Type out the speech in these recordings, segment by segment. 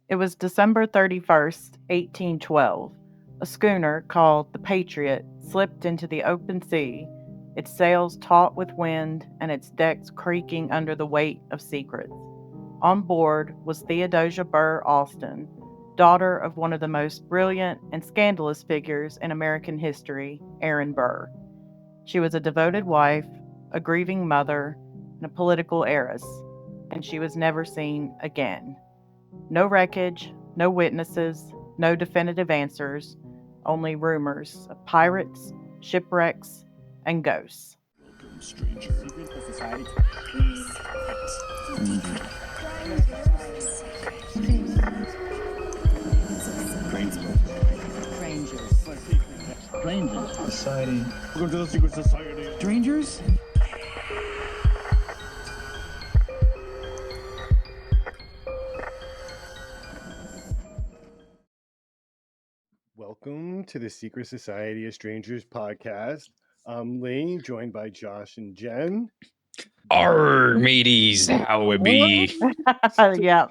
It was December 31st, 1812. A schooner called the Patriot slipped into the open sea, its sails taut with wind and its decks creaking under the weight of secrets. On board was Theodosia Burr Alston, daughter of one of the most brilliant and scandalous figures in American history, Aaron Burr. She was a devoted wife, a grieving mother, and a political heiress, and she was never seen again. No wreckage, no witnesses, no definitive answers, only rumors of pirates, shipwrecks, and ghosts. Welcome, stranger. Secret society. Strangers. Society. Welcome to the secret society. Strangers? Welcome to the Secret Society of Strangers podcast. I'm Lee, joined by Josh and Jen. Arr, mateys, how it be? Yeah,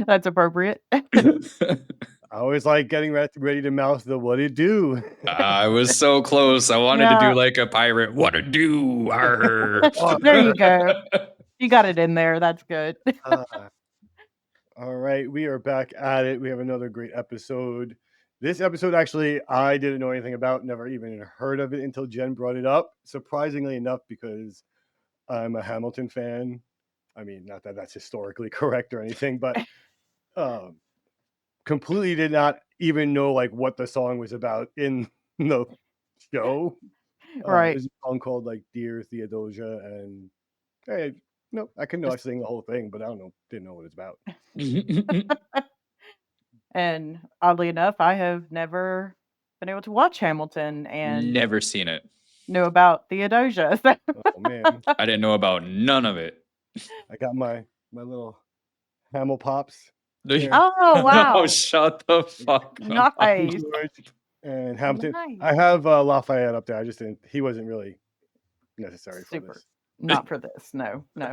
that's appropriate. I always like getting ready to mouth the what it do. I was so close. I wanted to Yeah. do like a pirate. What to do? Arr. There you go. You got it in there. That's good. All right, we are back at it. We have another great episode. This episode, actually, I didn't know anything about, never even heard of it until Jen brought it up. Surprisingly enough, because I'm a Hamilton fan. I mean, not that that's historically correct or anything, but completely did not even know like what the song was about in the show. Right. There's a song called like Dear Theodosia, and hey, no, I can sing the whole thing, but I didn't know what it's about. And oddly enough, I have never been able to watch Hamilton and Never seen it. knew about Theodosia. So. Oh man, I didn't know about none of it. I got my little Hamil Pops. Oh, wow. Oh, shut the fuck up. Nice. And Hamilton. Nice. I have Lafayette up there. I just didn't. He wasn't really necessary for Super. this. Not for this. No. I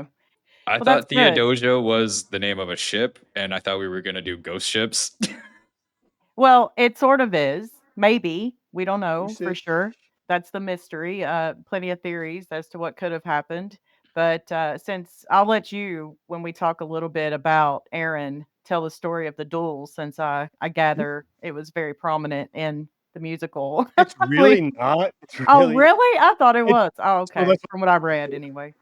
Well, thought that's good. Theodosia was the name of a ship, and I thought we were going to do ghost ships. Well, it sort of is. Maybe. We don't know You for see. sure. That's the mystery. Plenty of theories as to what could have happened. But since I'll let you, when we talk a little bit about Aaron, tell the story of the duel, since I gather it was very prominent in the musical. It's really not. It's Oh, really. really? I thought it was. Oh, So okay. that's- From what I read, anyway.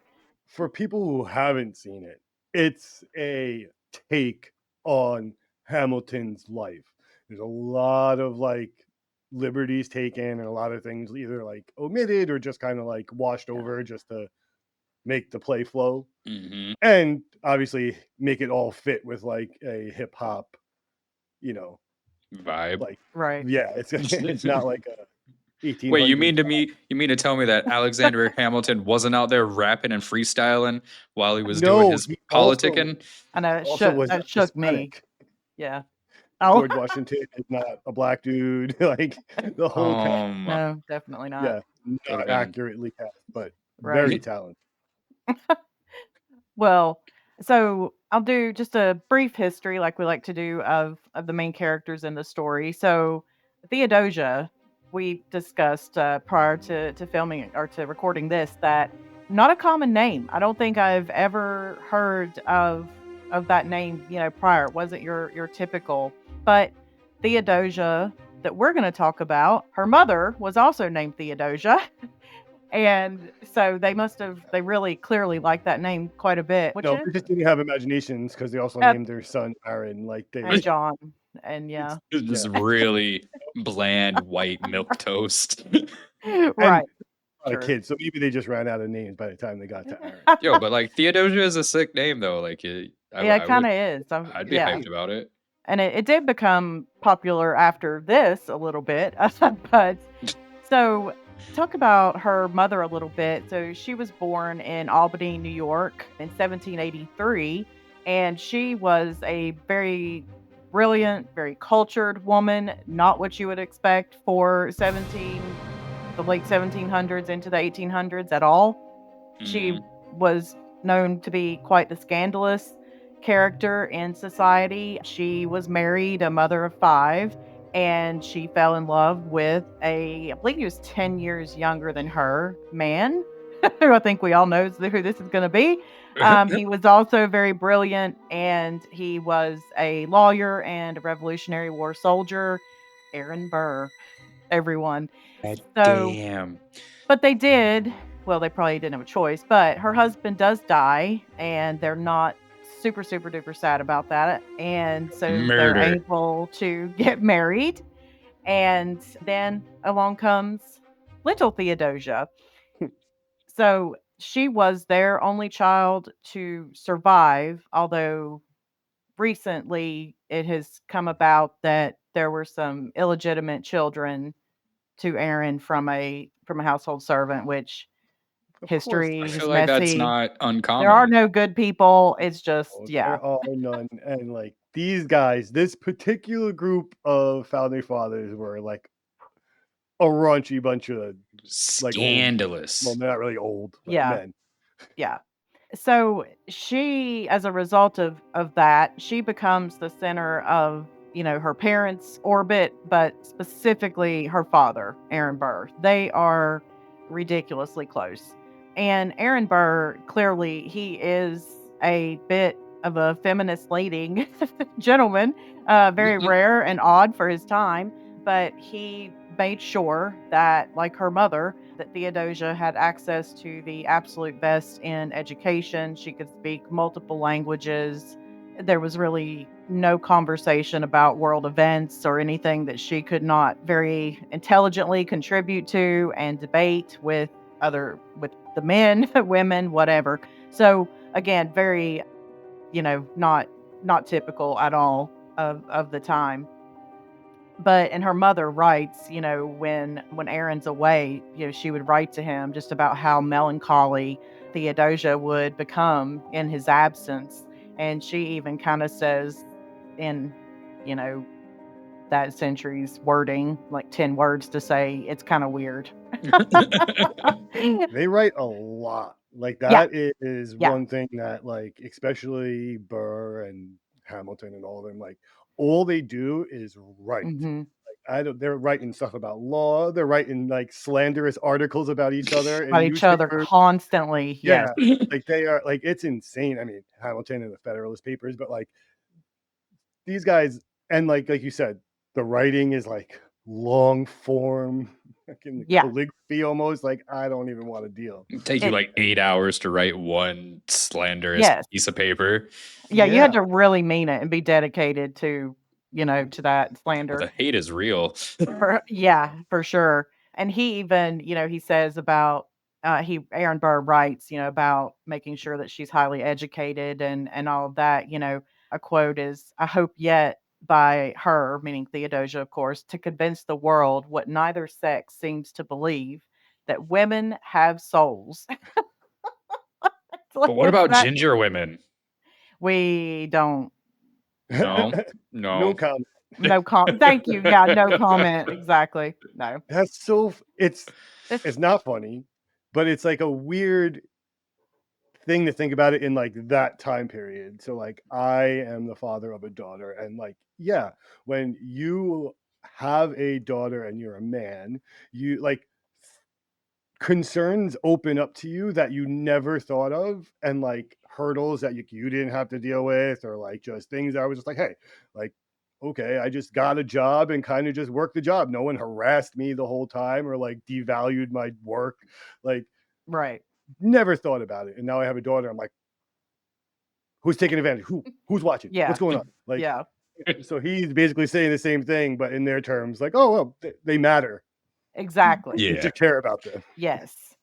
For people who haven't seen it, it's a take on Hamilton's life. There's a lot of like liberties taken and a lot of things either like omitted or just kind of like washed over just to make the play flow. Mhm. And obviously make it all fit with like a hip hop, Vibe. like Right. yeah, it's not like a 1800s. Wait, you mean to tell me that Alexander Hamilton wasn't out there rapping and freestyling while he was doing his he also- politicking? I know it also was that shook me. Hispanic. Yeah. Oh, George Washington is not a black dude. Like the whole cast, no, definitely not. yeah, not Could've been- accurately cast, but Right. very talented. Well, so I'll do just a brief history, like we like to do, of the main characters in the story. So Theodosia, we discussed prior to filming or to recording this, that not a common name. I don't think I've ever heard of that name, prior. It wasn't your typical. But Theodosia that we're going to talk about, her mother was also named Theodosia. And so they really clearly like that name quite a bit. Which No, is they just didn't have imaginations because they also named their son Aaron. Like they, and John. And yeah. It's just really bland white milk toast. Right. a lot of Sure. kids, so maybe they just ran out of names by the time they got to Aaron. Yo, but like Theodosia is a sick name though. Like Yeah, it kind of is. I'd be yeah. hyped about it. And it did become popular after this a little bit. But so talk about her mother a little bit. So she was born in Albany, New York in 1783. And she was a very brilliant, very cultured woman, not what you would expect for the late 1700s into the 1800s at all. She Mhm. was known to be quite the scandalous character in society. She was married, a mother of 5, and she fell in love with I believe he was 10 years younger than her man, who I think we all know who this is going to be. He was also very brilliant, and he was a lawyer and a Revolutionary War soldier. Aaron Burr, everyone. God So, damn. but they did. Well, they probably didn't have a choice, but her husband does die, and they're not super, super duper sad about that. And so they're Murder. able to get married. And then along comes little Theodosia. So she was their only child to survive, although recently it has come about that there were some illegitimate children to Aaron from a household servant, which Of course history I there is feel is. like that's messy. not There are uncommon. no good people. It's just, Oh, yeah. there are none. And like these guys, this particular group of founding fathers were like a raunchy bunch of like old, well, Scandalous. they're not really old, but Yeah. men. Yeah. So she, as a result of that, she becomes the center of, her parents' orbit, but specifically her father, Aaron Burr. They are ridiculously close. And Aaron Burr, clearly, he is a bit of a feminist leading gentleman, very rare and odd for his time, but he made sure that, like her mother, that Theodosia had access to the absolute best in education. She could speak multiple languages. There was really no conversation about world events or anything that she could not very intelligently contribute to and debate with the men, women, whatever. So again, very, not typical at all of the time. But and her mother writes, when Aaron's away, she would write to him just about how melancholy Theodosia would become in his absence. And she even kind of says in, you know, that century's wording, like 10 words to say it's kind of weird. They write a lot. Like Yeah, that is yeah. one thing that like especially Burr and Hamilton and all of them, like all they do is write. Hmm. I don't they're writing stuff about law, they're writing like slanderous articles about each other About in each other newspapers. constantly. Yes. Yeah. Like they are like it's insane. I mean, Hamilton and the Federalist Papers, but like these guys and like you said, the writing is like long form, fucking Yeah. calligraphy almost. Like I don't even want to deal. Take you It, like 8 hours to write one slanderous yes. piece of paper. Yeah, you Yeah. had to really mean it and be dedicated to, to that Well, slander. the hate is real. Yeah, for sure. And he even, he says about Aaron Burr writes, about making sure that she's highly educated and all of that. A quote is, "I hope yet by her," meaning Theodosia, of course, "to convince the world what neither sex seems to believe, that women have souls." It's like But what it's about that ginger women? we don't. No, No no. comment. No thank you. Yeah, no comment. Exactly. No. That's so it's not funny, but it's like a weird thing to think about it in like that time period. So like I am the father of a daughter and like yeah, when you have a daughter and you're a man, you like concerns open up to you that you never thought of and like hurdles that you didn't have to deal with or like just things I was just like, hey, like okay, I just got a job and kind of just worked the job. No one harassed me the whole time or like devalued my work. Like Right. never thought about it. And now I have a daughter. I'm like, who's taking advantage? Who's watching? Yeah. What's going on? Like, Yeah. so he's basically saying the same thing, but in their terms, like, oh well, they matter. Exactly. You Yeah. should care about them. Yes.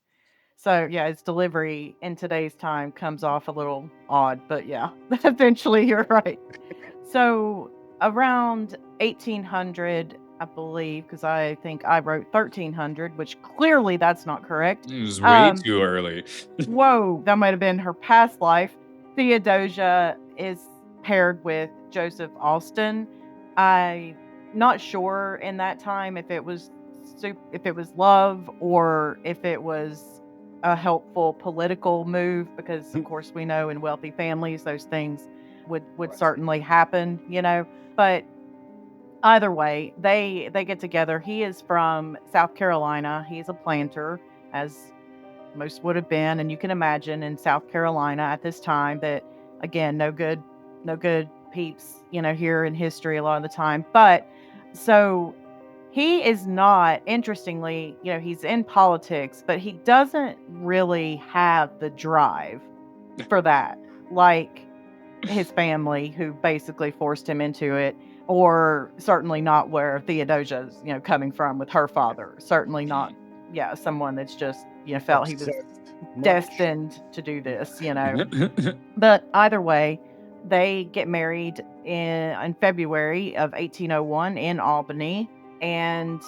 So yeah, its delivery in today's time comes off a little odd, but yeah, eventually you're right. So around 1800, I believe, because I think I wrote 1300, which clearly that's not correct. It was way Um, too early. Whoa, that might have been her past life. Theodosia is paired with Joseph Alston. I'm not sure in that time if it was love or if it was a helpful political move, because of course we know in wealthy families those things would Right. certainly happen, But either way, they get together. He is from South Carolina. He's a planter, as most would have been, and you can imagine in South Carolina at this time that, again, no good peeps, here in history a lot of the time. But so he is not, interestingly, he's in politics, but he doesn't really have the drive for that, like his family, who basically forced him into it, or certainly not where Theodosia's, coming from with her father. Certainly not, someone that's just, felt he was Obsessed much. destined to do this, But either way, they get married in February of 1801 in Albany, and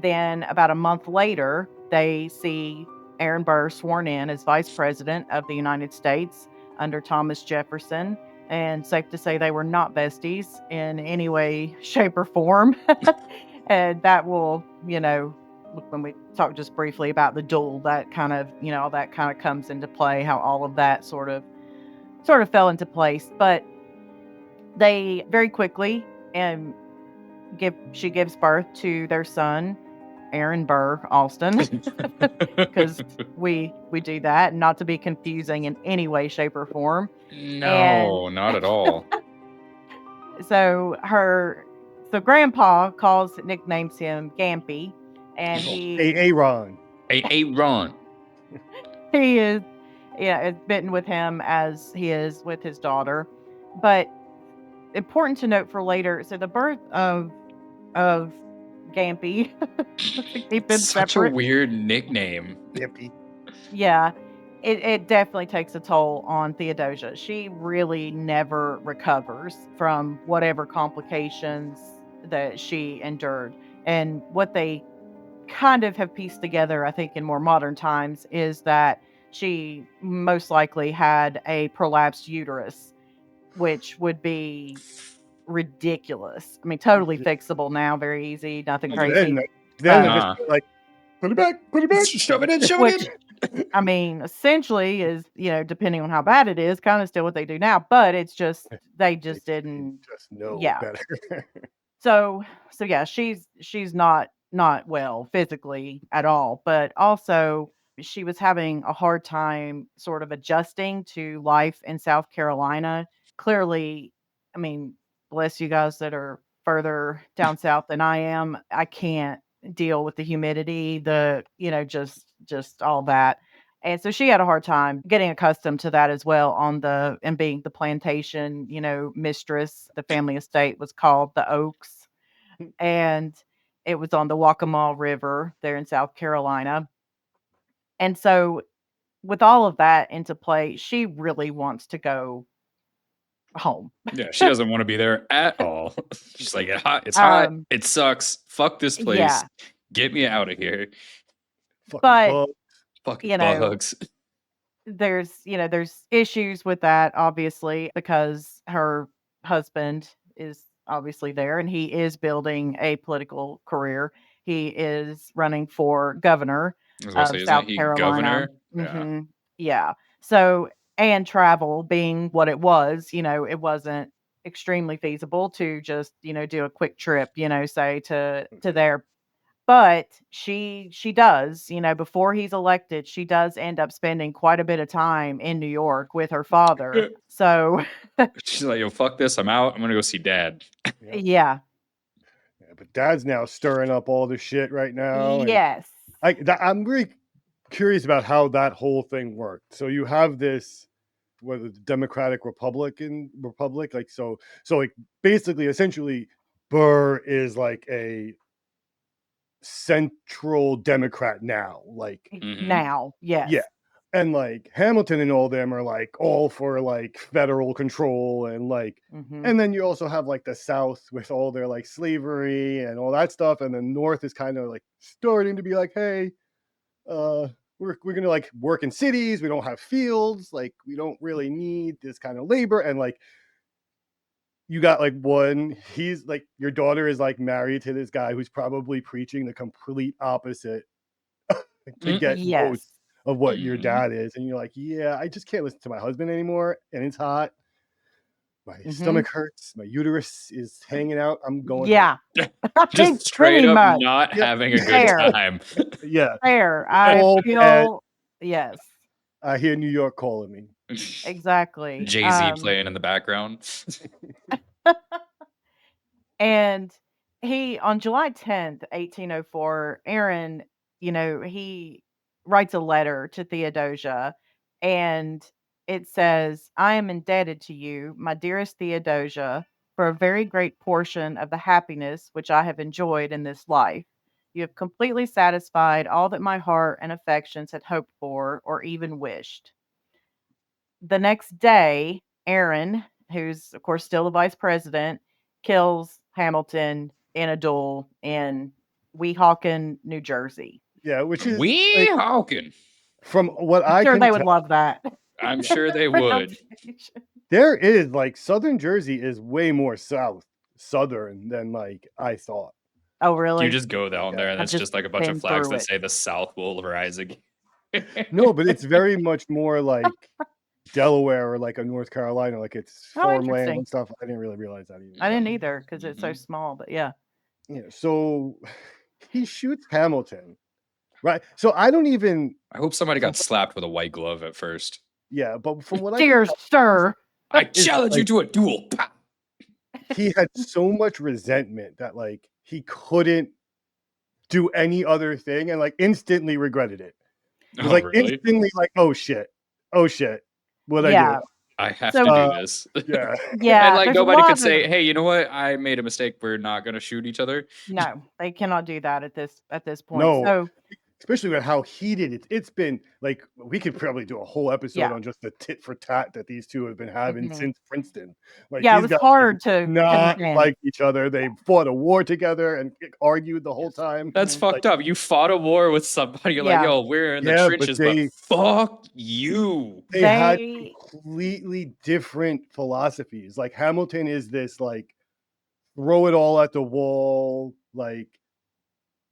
then about a month later, they see Aaron Burr sworn in as Vice President of the United States under Thomas Jefferson. And safe to say they were not besties in any way, shape, or form. And that will, when we talk just briefly about the duel, that kind of, all that kind of comes into play, how all of that sort of fell into place. But they very quickly she gives birth to their son, Aaron Burr Alston, because we do that, not to be confusing in any way, shape, or form. No, not at all. So grandpa nicknames him Gampy, and he Aaron. Ron. he is is bitten with him as he is with his daughter. But important to note for later, so the birth of Gampy, to keep them Such separate. a weird nickname. Yippee. Yeah, it definitely takes a toll on Theodosia. She really never recovers from whatever complications that she endured. And what they kind of have pieced together, I think, in more modern times, is that she most likely had a prolapsed uterus, which would be ridiculous. I mean, totally fixable now, very easy, nothing crazy. Then I just like, put it back. Shove it in. Which, I mean, essentially is, depending on how bad it is, kind of still what they do now. But it's just, they just didn't. Just know Yeah. better. So yeah, she's not well physically at all, but also she was having a hard time sort of adjusting to life in South Carolina. Clearly, I mean, bless you guys that are further down south than I am. I can't deal with the humidity, just all that. And so she had a hard time getting accustomed to that as well and being the plantation, mistress. The family estate was called the Oaks, and it was on the Waccamaw River there in South Carolina. And so with all of that into play, she really wants to go home. Yeah, she doesn't want to be there at all. She's like, it's hot. It sucks. Fuck this place. Yeah. Get me out of here. But, fucking bugs. There's issues with that, obviously, because her husband is obviously there and he is building a political career. He is running for governor of South Carolina. Governor? Yeah. So, and travel being what it was, it wasn't extremely feasible to just, do a quick trip, say to there. But she does, before he's elected, she does end up spending quite a bit of time in New York with her father. So she's like, yo, fuck this. I'm out. I'm going to go see dad. Yeah. But dad's now stirring up all the shit right now. Yes. I'm really curious about how that whole thing worked. So you have this, whether the Democratic Republic, like, so like basically, essentially, Burr is like a central Democrat now, like now, yes. Yeah. And like Hamilton and all them are like all for like federal control and like, and then you also have like the South with all their like slavery and all that stuff, and the North is kind of like starting to be like, hey, we're gonna like work in cities, we don't have fields, like we don't really need this kind of labor. And like you got like he's like, your daughter is like married to this guy who's probably preaching the complete opposite to get votes of what your dad is, and you're like, yeah, I just can't listen to my husband anymore, and it's hot. My Mhm. stomach hurts. My uterus is hanging out. I'm going home. Yeah. I Just think straight pretty up much. not Yep. having a good Fair. time. Yeah. Fair. I All bad. feel yes, I hear New York calling me. exactly. Jay-Z playing in the background. And he, on July 10th, 1804, Aaron, he writes a letter to Theodosia, and it says, I am indebted to you, my dearest Theodosia, for a very great portion of the happiness which I have enjoyed in this life. You have completely satisfied all that my heart and affections had hoped for or even wished. The next day, Aaron, who's of course still the vice president, kills Hamilton in a duel in Weehawken, New Jersey. Yeah, which is We Hawking. from what I'm I sure can they would tell, love that. I'm sure they would. pronunciation. there is Southern Jersey is way more southern than I thought. Oh, You really? just go down there and I've it's just just like a bunch of been flags through that it. say the South will rise again. No, but it's very much more like Delaware or like a North Carolina, like it's Oh, farmland interesting. and stuff. I didn't really realize that either. I didn't either because it's so Mhm. small, but yeah. Yeah, so he shoots Hamilton, right? So I don't even, I hope somebody from got slapped with a white glove at first. yeah, but from what I can Dear tell, sir. I is challenge you to a duel. Pow! he had so much resentment that he couldn't do any other thing and instantly regretted it. It was Oh, really? instantly oh shit, what I do? Yeah. I have So to do this. Yeah, And yeah, there's a nobody could lot say, of hey, you know what? I made a mistake. We're not going to shoot each other. no, they cannot do that at this point. no, So especially with how heated it's been. We could probably do a whole episode yeah. on just the tit for tat that these two have been having Mhm. since Princeton. Yeah, it These was guys hard to not contend. like each other. They fought a war together and argued the whole time. That's Mhm. fucked up. You fought a war with somebody. You're like, Yeah. yo, we're in the Yeah, but trenches, but fuck you. they had They completely different philosophies. Hamilton is this throw it all at the wall,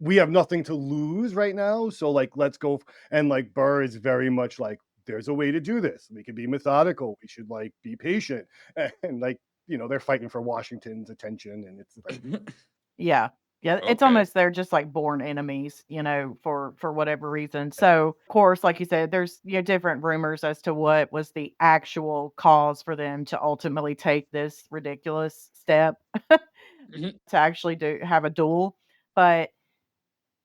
we have nothing to lose right now, so let's go. And Burr is very much there's a way to do this. We can be methodical. We should be patient. And they're fighting for Washington's attention, and it's yeah. Yeah, it's Okay. almost they're just born enemies, for whatever reason. So, of course, like you said, there's different rumors as to what was the actual cause for them to ultimately take this ridiculous step Mhm. to actually have a duel. But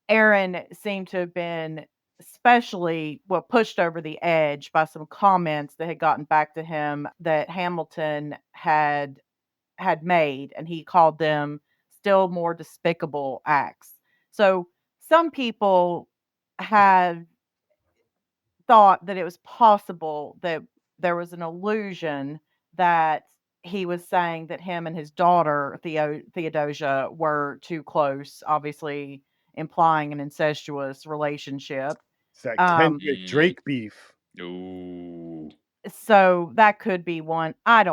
Aaron seemed to have been especially pushed over the edge by some comments that had gotten back to him that Hamilton had made, and he called them still more despicable acts. So some people had thought that it was possible that there was an illusion that he was saying that him and his daughter Theodosia were too close, obviously implying an incestuous relationship. it's that Um, Kendrick Drake beef. Ooh. so that could be one. I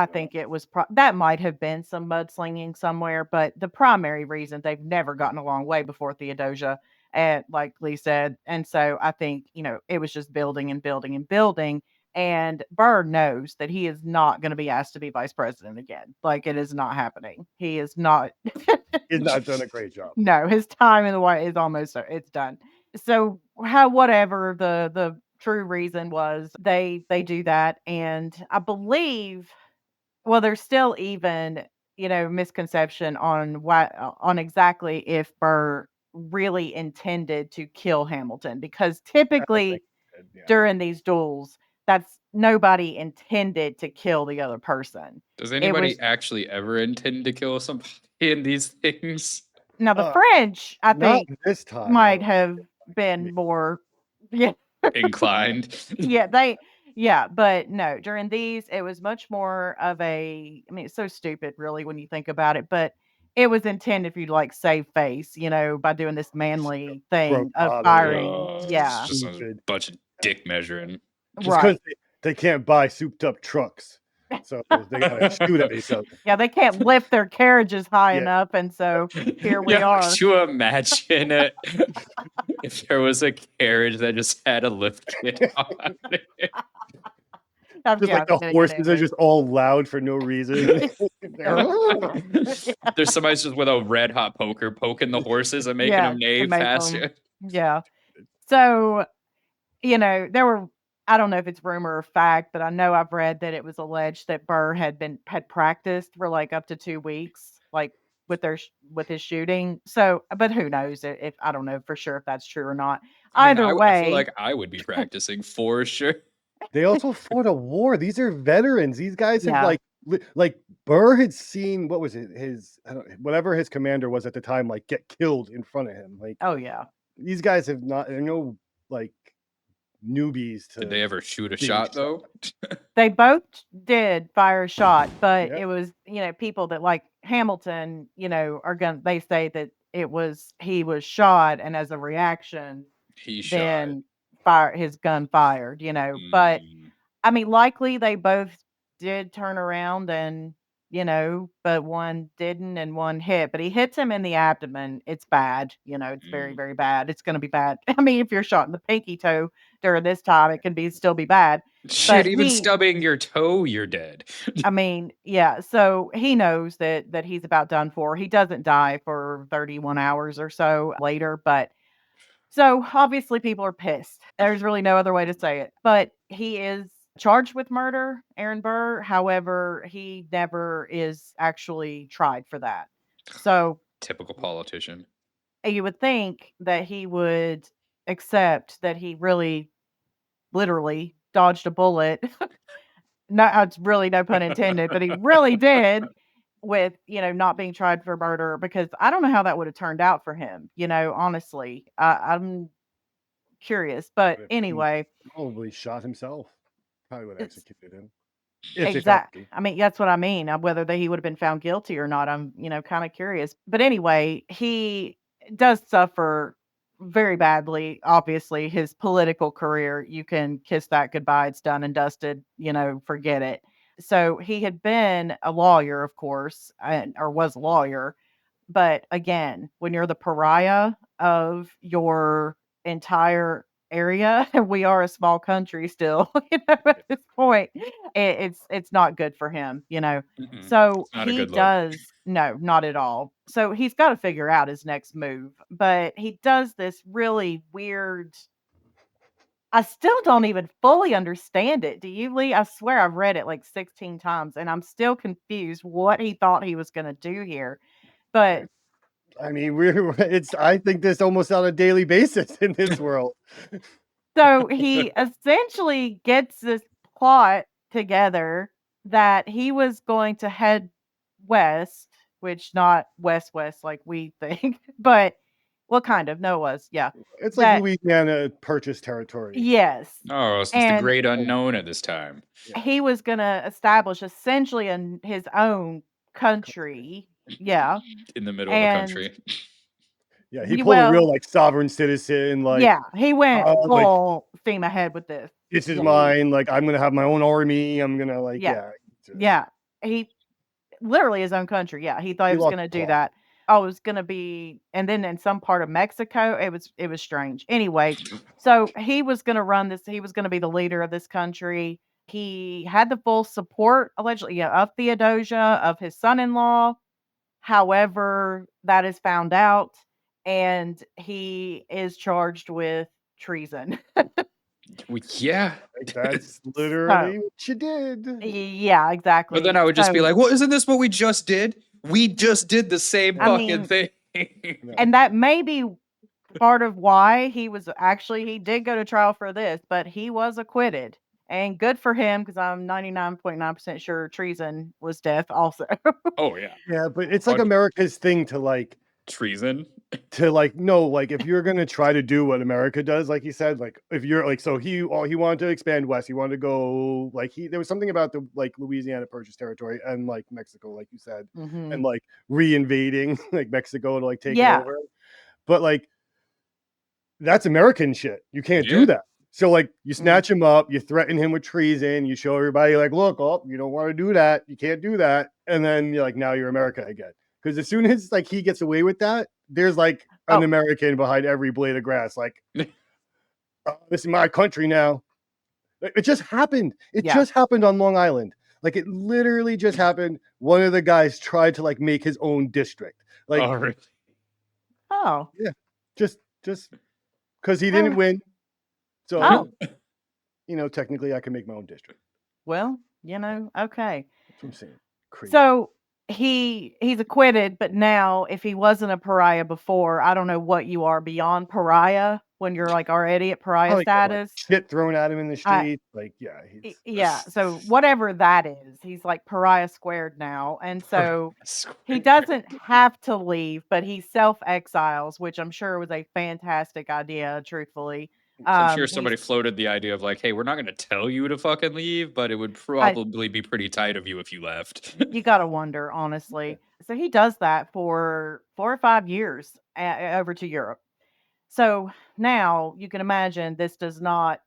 think it was that might have been some mudslinging somewhere, but the primary reason they've never gotten along way before Theodosia, and like Lee said, and so I think it was just building and building and building. And Burr knows that he is not going to be asked to be vice president again. It is not happening. He is not. He's not done a great job. No, his time in the White is almost it's done. So whatever the true reason was, they do that, and I believe there's still even misconception on on exactly if Burr really intended to kill Hamilton, because I typically think, yeah. during these duels, that's nobody intended to kill the other person. Does It anybody was actually ever intend to kill somebody in these things? now the Uh, French, I Not think, this time. might have been more, yeah, Inclined. yeah, but no, during these, it was much more of I mean, it's so stupid, really, when you think about it, but it was intended for you to save face, by doing this manly thing of Bravado, firing. It's Yeah, just a stupid. bunch of dick measuring. Just because right. they can't buy souped up trucks, so they gotta shoot at each other. Yeah, they can't lift their carriages high Yeah. enough, and so here we Yeah, are. could you imagine it if there was a carriage that just had a lift kit on it? I'm Just like the joking, horses are just all loud for no reason. There's somebody just with a red hot poker poking the horses and making Yeah, them to neigh make faster. 'em yeah. So, there were I don't know if it's rumor or fact, but I know I've read that it was alleged that Burr had practiced for, like, up to 2 weeks, like, with his shooting. So but who knows if I don't know for sure if that's true or not. I mean, Either I feel way like I would be practicing for sure. They also fought a war. These are veterans. These guys have Yeah. like Burr had seen what was it his I don't whatever his commander was at the time like get killed in front of him. Like Oh, yeah. these guys have not. They're no like newbies Did to they ever shoot a being shot though? They both did fire a shot, but Yeah. it was, people that like Hamilton, are gonna they say that he was shot and as a reaction, He shot. then his gun fired, but Mm, I mean, likely they both did turn around and, but one didn't and one hit, but he hits him in the abdomen. It's bad, it's very, mm. very bad. It's going to be bad. I mean, if you're shot in the pinky toe during this time, it can still be bad. Shit, But even stubbing your toe, you're dead. I mean, yeah, so he knows that he's about done for. He doesn't die for 31 hours or so later, but so obviously people are pissed. There's really no other way to say it. But he is charged with murder, Aaron Burr. However, he never is actually tried for that. So Typical politician. you would think that he would accept that he really literally dodged a bullet. No, it's really no pun intended, but he really did with, not being tried for murder because I don't know how that would have turned out for him, honestly. I'm curious, but But he anyway, probably shot himself. Probably would have it's executed him if they found exact. him. I mean, that's what I mean. Whether he would have been found guilty or not, I'm, kind of curious. But anyway, he does suffer very badly. Obviously, his political career, you can kiss that goodbye. It's done and dusted. Forget it. So he had been a lawyer, of course, or was a lawyer. But again, when you're the pariah of your entire area, we are a small country still, at this point, it's not good for him. Mm-mm. So It's not a he good look. does no, not at all. So he's got to figure out his next move, but he does this really weird. I still don't even fully understand it. Do you, Lee? I swear I've read it like 16 times and I'm still confused what he thought he was going to do here. But I mean, it's. I think this almost on a daily basis in this world. so he essentially gets this plot together that he was going to head west, which not west like we think, but well, kind of. No, it was, yeah. It's like That Louisiana purchased territory. yes, Oh, so it's the and great unknown at this time. Yeah. he was going to establish essentially his own country, yeah, In the middle of a and country. Yeah, he pulled a real well, like sovereign citizen, yeah, he went like full steam ahead with this. this is Yeah, mine. Like I'm gonna have my own army. I'm gonna yeah, just- yeah. He literally his own country, yeah, he thought he He was lost gonna the do plot. that. Oh, it was gonna be and then in some part of Mexico, it was strange. Anyway, so he was gonna run this he was gonna be the leader of this country. He had the full support, allegedly, yeah, of Theodosia, of his son-in-law. However, that is found out, and he is charged with treason. Well, yeah. Like that's So literally what you did. yeah, But then exactly. I would just be So, like, well, isn't this what we just did? We just did the same I fucking mean thing. Yeah. and that may be part of why he did go to trial for this, but he was acquitted. And good for him because I'm 99.9% sure treason was death also. Oh, yeah. Yeah, but it's like 100 America's thing to treason. no, like if you're gonna try to do what America does, like he said, like if you're like so he wanted to expand west, he wanted to go like there was something about the like Louisiana Purchase territory and like Mexico, like you said, Mhm. and like reinvading like Mexico to like take it Yeah. over. But like that's American shit. You can't Yeah. do that. So like you Mm. snatch him up, you threaten him with treason, you show everybody like, look, oh, you don't want to do that, you can't do that, and then you're like, now you're America again. Because as soon as like he gets away with that, there's like an Oh. American behind every blade of grass, like, this is my country now. It just happened. It Yeah. just happened on Long Island. Like it literally just happened. One of the guys tried to like make his own district. Like Oh, really? Oh. yeah, just because he Oh. didn't win. So Oh. technically I can make my own district. Well, okay. That's what I'm saying. Crazy. So he's acquitted, but now if he wasn't a pariah before, I don't know what you are beyond pariah when you're like already at pariah Probably got, like, status. shit thrown at him in the I street. Like yeah, he's yeah, so whatever that is, he's like pariah squared now. And so he Square. doesn't have to leave, but he self-exiles, which I'm sure was a fantastic idea, truthfully. I'm sure He's somebody floated the idea of like, hey, we're not going to tell you to fucking leave, but it would I probably be pretty tight of you if you left. you gotta wonder, honestly. So he does that for 4 or 5 years over to Europe. So now you can imagine this does not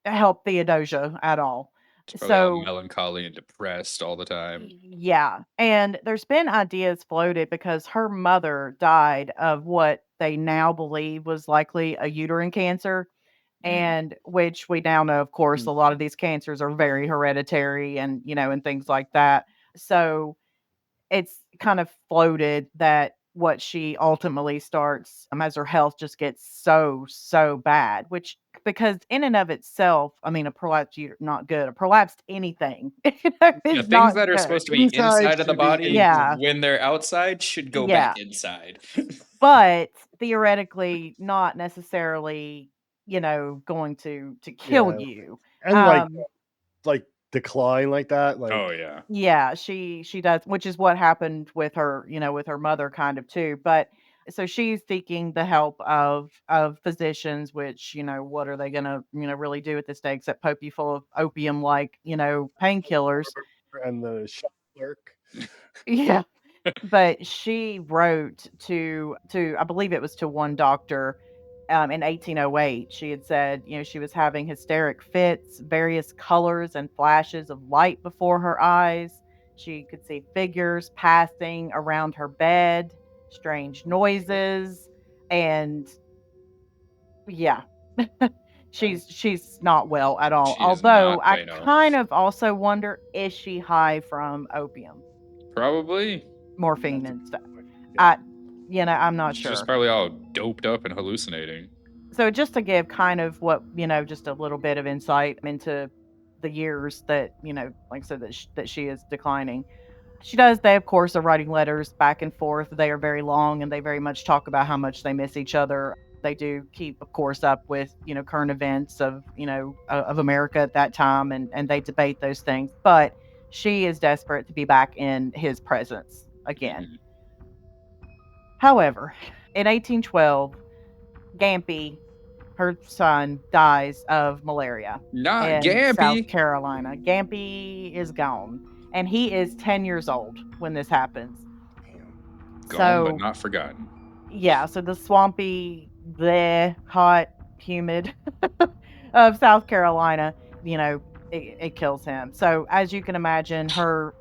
help Theodosia at all. It's probably all So melancholy and depressed all the time. yeah, and there's been ideas floated because her mother died of what they now believe was likely a uterine cancer, and which we now know, of course, a lot of these cancers are very hereditary and and things like that. So it's kind of floated that what she ultimately starts as her health just gets so bad, which because in and of itself, I mean, a prolapsed uterus not good. A prolapsed anything, Yeah, is things not that are good. supposed to be Inside inside of the should be body, Yeah, when they're outside, should go yeah, back inside. but theoretically, not necessarily, going to kill yeah, you. and Um, like decline like that. Like Oh, yeah. Yeah, she does, which is what happened with her, with her mother kind of too. But so she's seeking the help of physicians, which, what are they gonna, really do at this day except poke you full of opium like, painkillers. and the shop clerk. Yeah. But she wrote to I believe it was to one doctor, in 1808. She had said, she was having hysteric fits, various colors and flashes of light before her eyes. She could see figures passing around her bed, strange noises, and yeah. She's not well at all. She is Although not I bueno. kind of also wonder, is she high from opium, Probably. morphine and stuff? Yeah. I'm not She's just sure. probably all doped up and hallucinating. So just to give kind of what, just a little bit of insight into the years that, like I said, that she is declining. They of course are writing letters back and forth. They are very long and they very much talk about how much they miss each other. They do keep, of course, up with, current events of, of America at that time, and they debate those things. But she is desperate to be back in his presence again. Mhm. However, in 1812, Gampy, her son, dies of malaria Not in South Gampy. Carolina. Gampy is gone, and he is 10 years old when this happens. Gone but So, not forgotten. yeah, so the swampy, bleh, hot, humid of South Carolina, it kills him. So, as you can imagine, her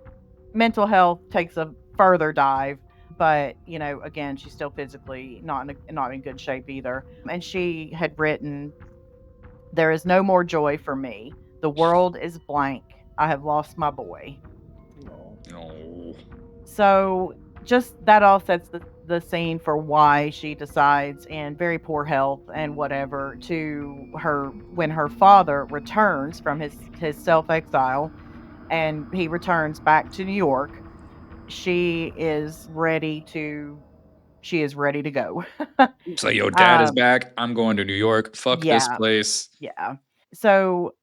mental health takes a further dive. But again, she's still physically not in good shape either. And she had written, "There is no more joy for me. The world is blank. I have lost my boy." No. So just that all sets the scene for why she decides, in very poor health and whatever, when her father returns from his self-exile and he returns back to New York, she is ready to go. So your dad is um back. I'm going to New York. Fuck this yeah, place. yeah. So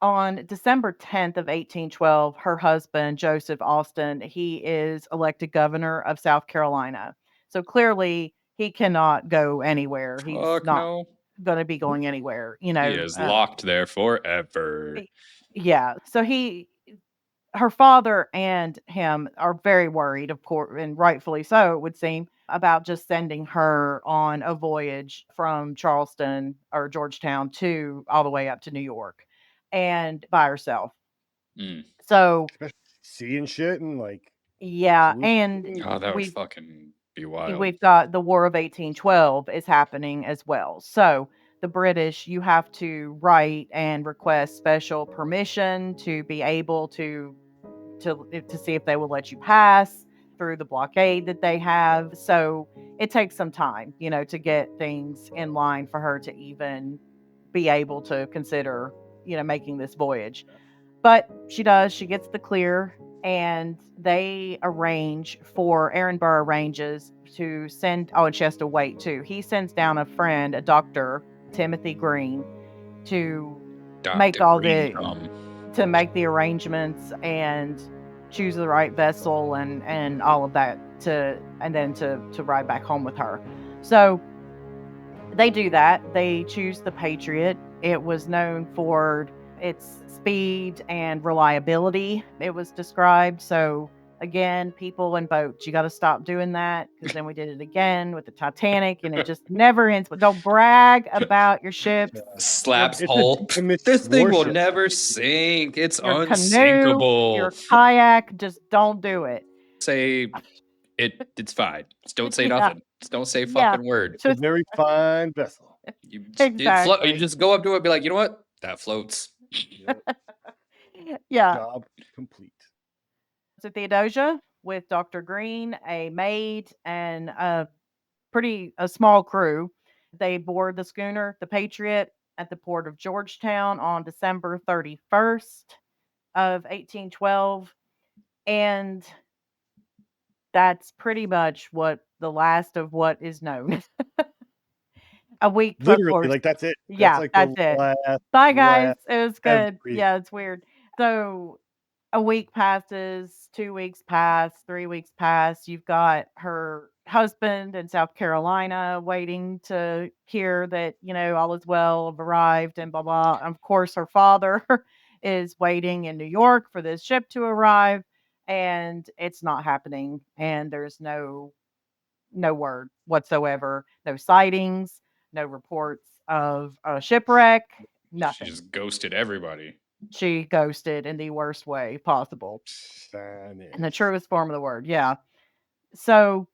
on December 10th of 1812, her husband, Joseph Alston, he is elected governor of South Carolina. So clearly he cannot go anywhere. He's Fuck not no. going to be going anywhere, He is locked there forever. yeah. So her father and him are very worried, of course, and rightfully so, it would seem, about just sending her on a voyage from Charleston or Georgetown to all the way up to New York and by herself. Mm. So, Especially seeing shit and like yeah, and hallucinating. Oh, that would we've fucking be wild. we've got the War of 1812 is happening as well. So, the British, you have to write and request special permission to be able to see if they will let you pass through the blockade that they have. So it takes some time, to get things in line for her to even be able to consider, making this voyage. But she does, she gets the clear, and they arrange for Aaron Burr arranges to send, oh, and she has to wait too. He sends down a friend, a doctor, Timothy Green, to make Dr. all Green the Thumb. to make the arrangements and choose the right vessel and all of that and then to ride back home with her. So they do that. They choose the Patriot. It was known for its speed and reliability, it was described. So again, people in boats, you got to stop doing that, because then we did it again with the Titanic and it just never ends. But don't brag about your ships, Slaps It's a hull. damaged This thing will warship. never sink. It's your canoe, unsinkable. your kayak. Just don't do it. Say it's fine. Just don't say Yeah. nothing. Just don't say Yeah. fucking word. It's a very fine vessel. You Exactly. just go up to it and be like, you know what? That floats. Yep. Yeah. Job complete. So Theodosia with Dr. Green, a maid, and a small crew. They board the schooner, the Patriot, at the port of Georgetown on December 31st of 1812. And that's pretty much what the last of what is known. A week, of Literally, course. like that's it. That's Yeah, like that's the it. last, Bye, guys. last It was good. everything. Yeah, it's weird. So a week passes, 2 weeks pass, 3 weeks pass. You've got her husband in South Carolina waiting to hear that, all is well, have arrived, and blah, blah. Of course, her father is waiting in New York for this ship to arrive, and it's not happening. And there's no word whatsoever, no sightings, no reports of a shipwreck, She nothing. just ghosted everybody. She ghosted in the worst way possible. In the truest form of the word, yeah. So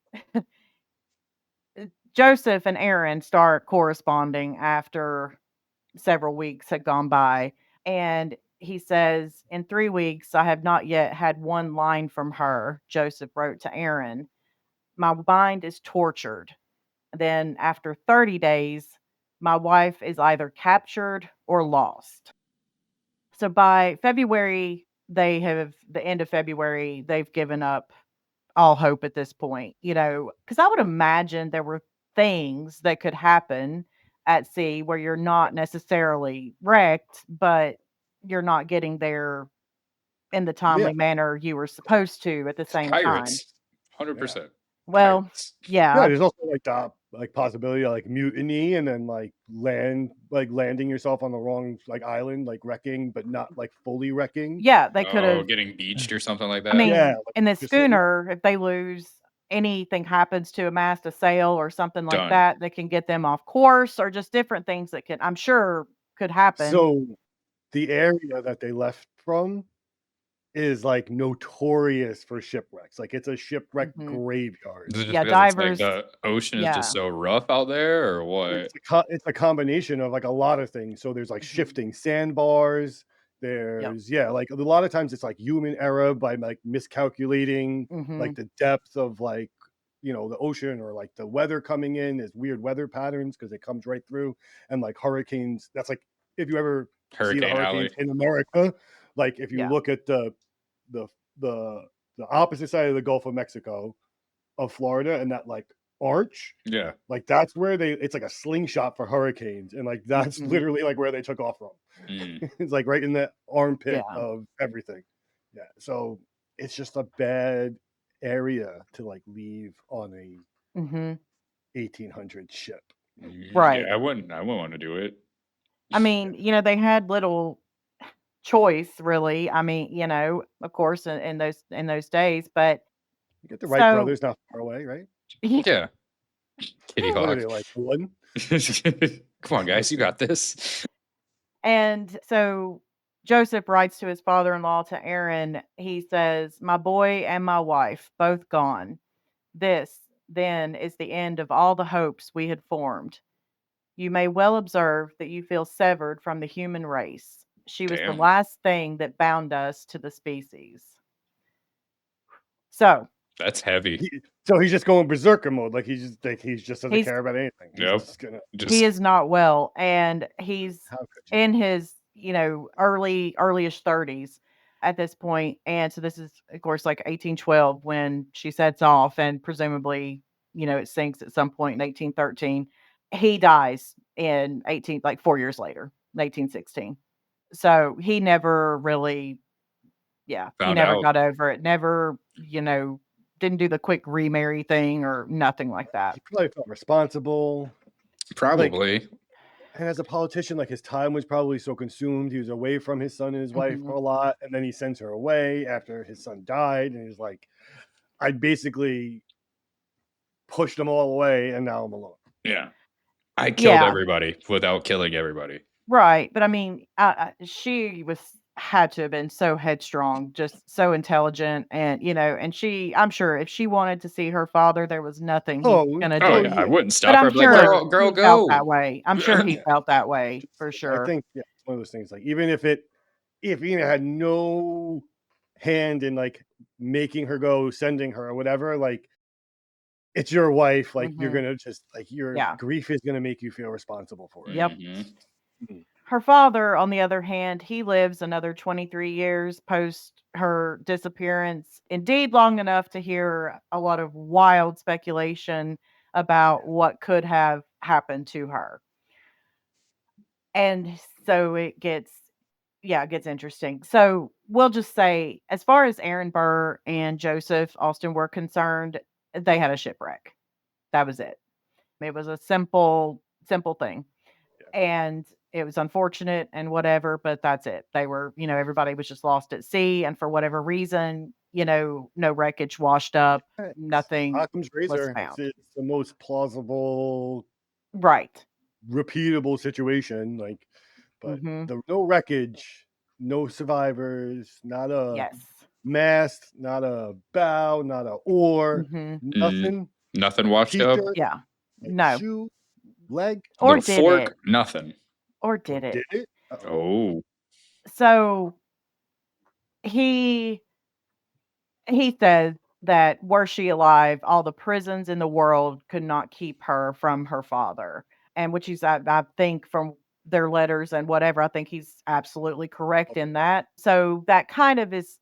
Joseph and Aaron start corresponding after several weeks had gone by. And he says, in 3 weeks, I have not yet had one line from her, Joseph wrote to Aaron. My mind is tortured. Then after 30 days, my wife is either captured or lost. So by February, the end of February, they've given up all hope at this point, because I would imagine there were things that could happen at sea where you're not necessarily wrecked, but you're not getting there in the timely manner you were supposed to at the same time. Pirates. 100%. Well, Pirates. Yeah, yeah, there's also like the possibility of like mutiny and then like landing yourself on the wrong like island, like wrecking, but not like fully wrecking. yeah, they could Oh, have. getting beached or something like that. I mean, Yeah, like in the just sitting- schooner, if they lose, anything happens to a mast, a sail, or something like Done. that can get them off course, or just different things that I'm sure could happen. So the area that they left from is like notorious for shipwrecks. Like it's a shipwreck Mhm. graveyard. Is it just Yeah, because it's divers. like the ocean is Yeah. just so rough out there, or what? It's a combination of like a lot of things. So there's like Mhm. shifting sandbars. There's like a lot of times it's like human error by like miscalculating like Mhm. the depth of like the ocean, or like the weather coming in. There's weird weather patterns because it comes right through, and like hurricanes. That's like if you ever see the Hurricane hurricanes Alley. in America, like if you Yeah. look at the the the opposite side of the Gulf of Mexico of Florida and that like arch, Yeah. like that's where it's like a slingshot for hurricanes, and like that's Mhm. literally like where they took off from. Mm. It's like right in the armpit Yeah. of everything. Yeah, so it's just a bad area to like leave on a Mhm. 1800 ship. Right. Yeah, I wouldn't want to do it. I mean, they had little choice, really. I mean, of course, in those days, but You get the Wright so brothers not far away, right? Yeah. Kitty What are Hawk. they, like one? Come on, guys, you got this. And so Joseph writes to his father-in-law, to Aaron. He says, "My boy and my wife, both gone. This, then, is the end of all the hopes we had formed. You may well observe that you feel severed from the human race. She was the Damn. last thing that bound us to the species. So That's heavy. So he's just going berserker mode. Like he just doesn't he's care about anything. He's Yep. just gonna. he Just is not well, and he's How could you? in his earlyish 30s at this point. And so this is, of course, like 1812 when she sets off, and presumably it sinks at some point in 1813. He dies in 4 years later, 1816. So he never really, he found never out. got over it. Never, didn't do the quick remarry thing or nothing like that. He probably felt responsible. Probably. And as a politician, like his time was probably so consumed. He was away from his son and his wife for a lot, and then he sends her away after his son died, and he's like, I basically pushed them all away, and now I'm alone. Yeah. I killed Yeah. everybody without killing everybody. Right, but I mean, she had to have been so headstrong, just so intelligent, and I'm sure if she wanted to see her father, there was nothing he was gonna Oh, do. yeah. I wouldn't But stop her. I'm I'd be like, sure girl, he felt go. that way. I'm sure he felt that way for I sure. think it's one of those things. Like even if Ina had no hand in like making her go, sending her or whatever, like it's your wife. Like you're gonna just like your grief is gonna make you feel responsible for it. Yep. Mhm. Her father, on the other hand, he lives another 23 years post her disappearance. Indeed, long enough to hear a lot of wild speculation about what could have happened to her. And so it gets interesting. So we'll just say, as far as Aaron Burr and Joseph Alston were concerned, they had a shipwreck. That was it. It was a simple thing. And it was unfortunate and whatever, but that's it. They were, everybody was just lost at sea, and for whatever reason, no wreckage washed up, nothing Occam's was razor. found. It's the most plausible, Right. repeatable situation. Like, but no wreckage, no survivors, not a Yes. mast, not a bow, not a oar, nothing. Nothing washed up. T-shirt, Yeah. No. shoe, leg, Or Little did fork, it? nothing. Or did it? Did it? Oh. So he says that were she alive, all the prisons in the world could not keep her from her father. And which is, I think, from their letters and whatever, I think he's absolutely correct in that. So that kind of is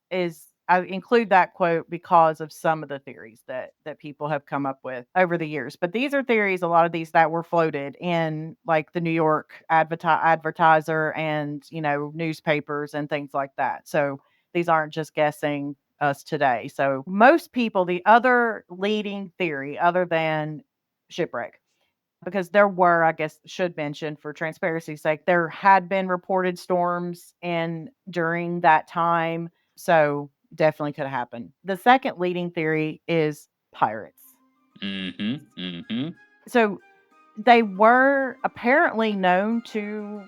I include that quote because of some of the theories that people have come up with over the years. But these are theories, a lot of these that were floated in like the New York Advertiser and newspapers and things like that. So these aren't just guessing us today. So most people, the other leading theory other than shipwreck, because there were, I guess, should mention for transparency's sake, there had been reported storms during that time. So definitely could have happened. The second leading theory is pirates. So they were apparently known to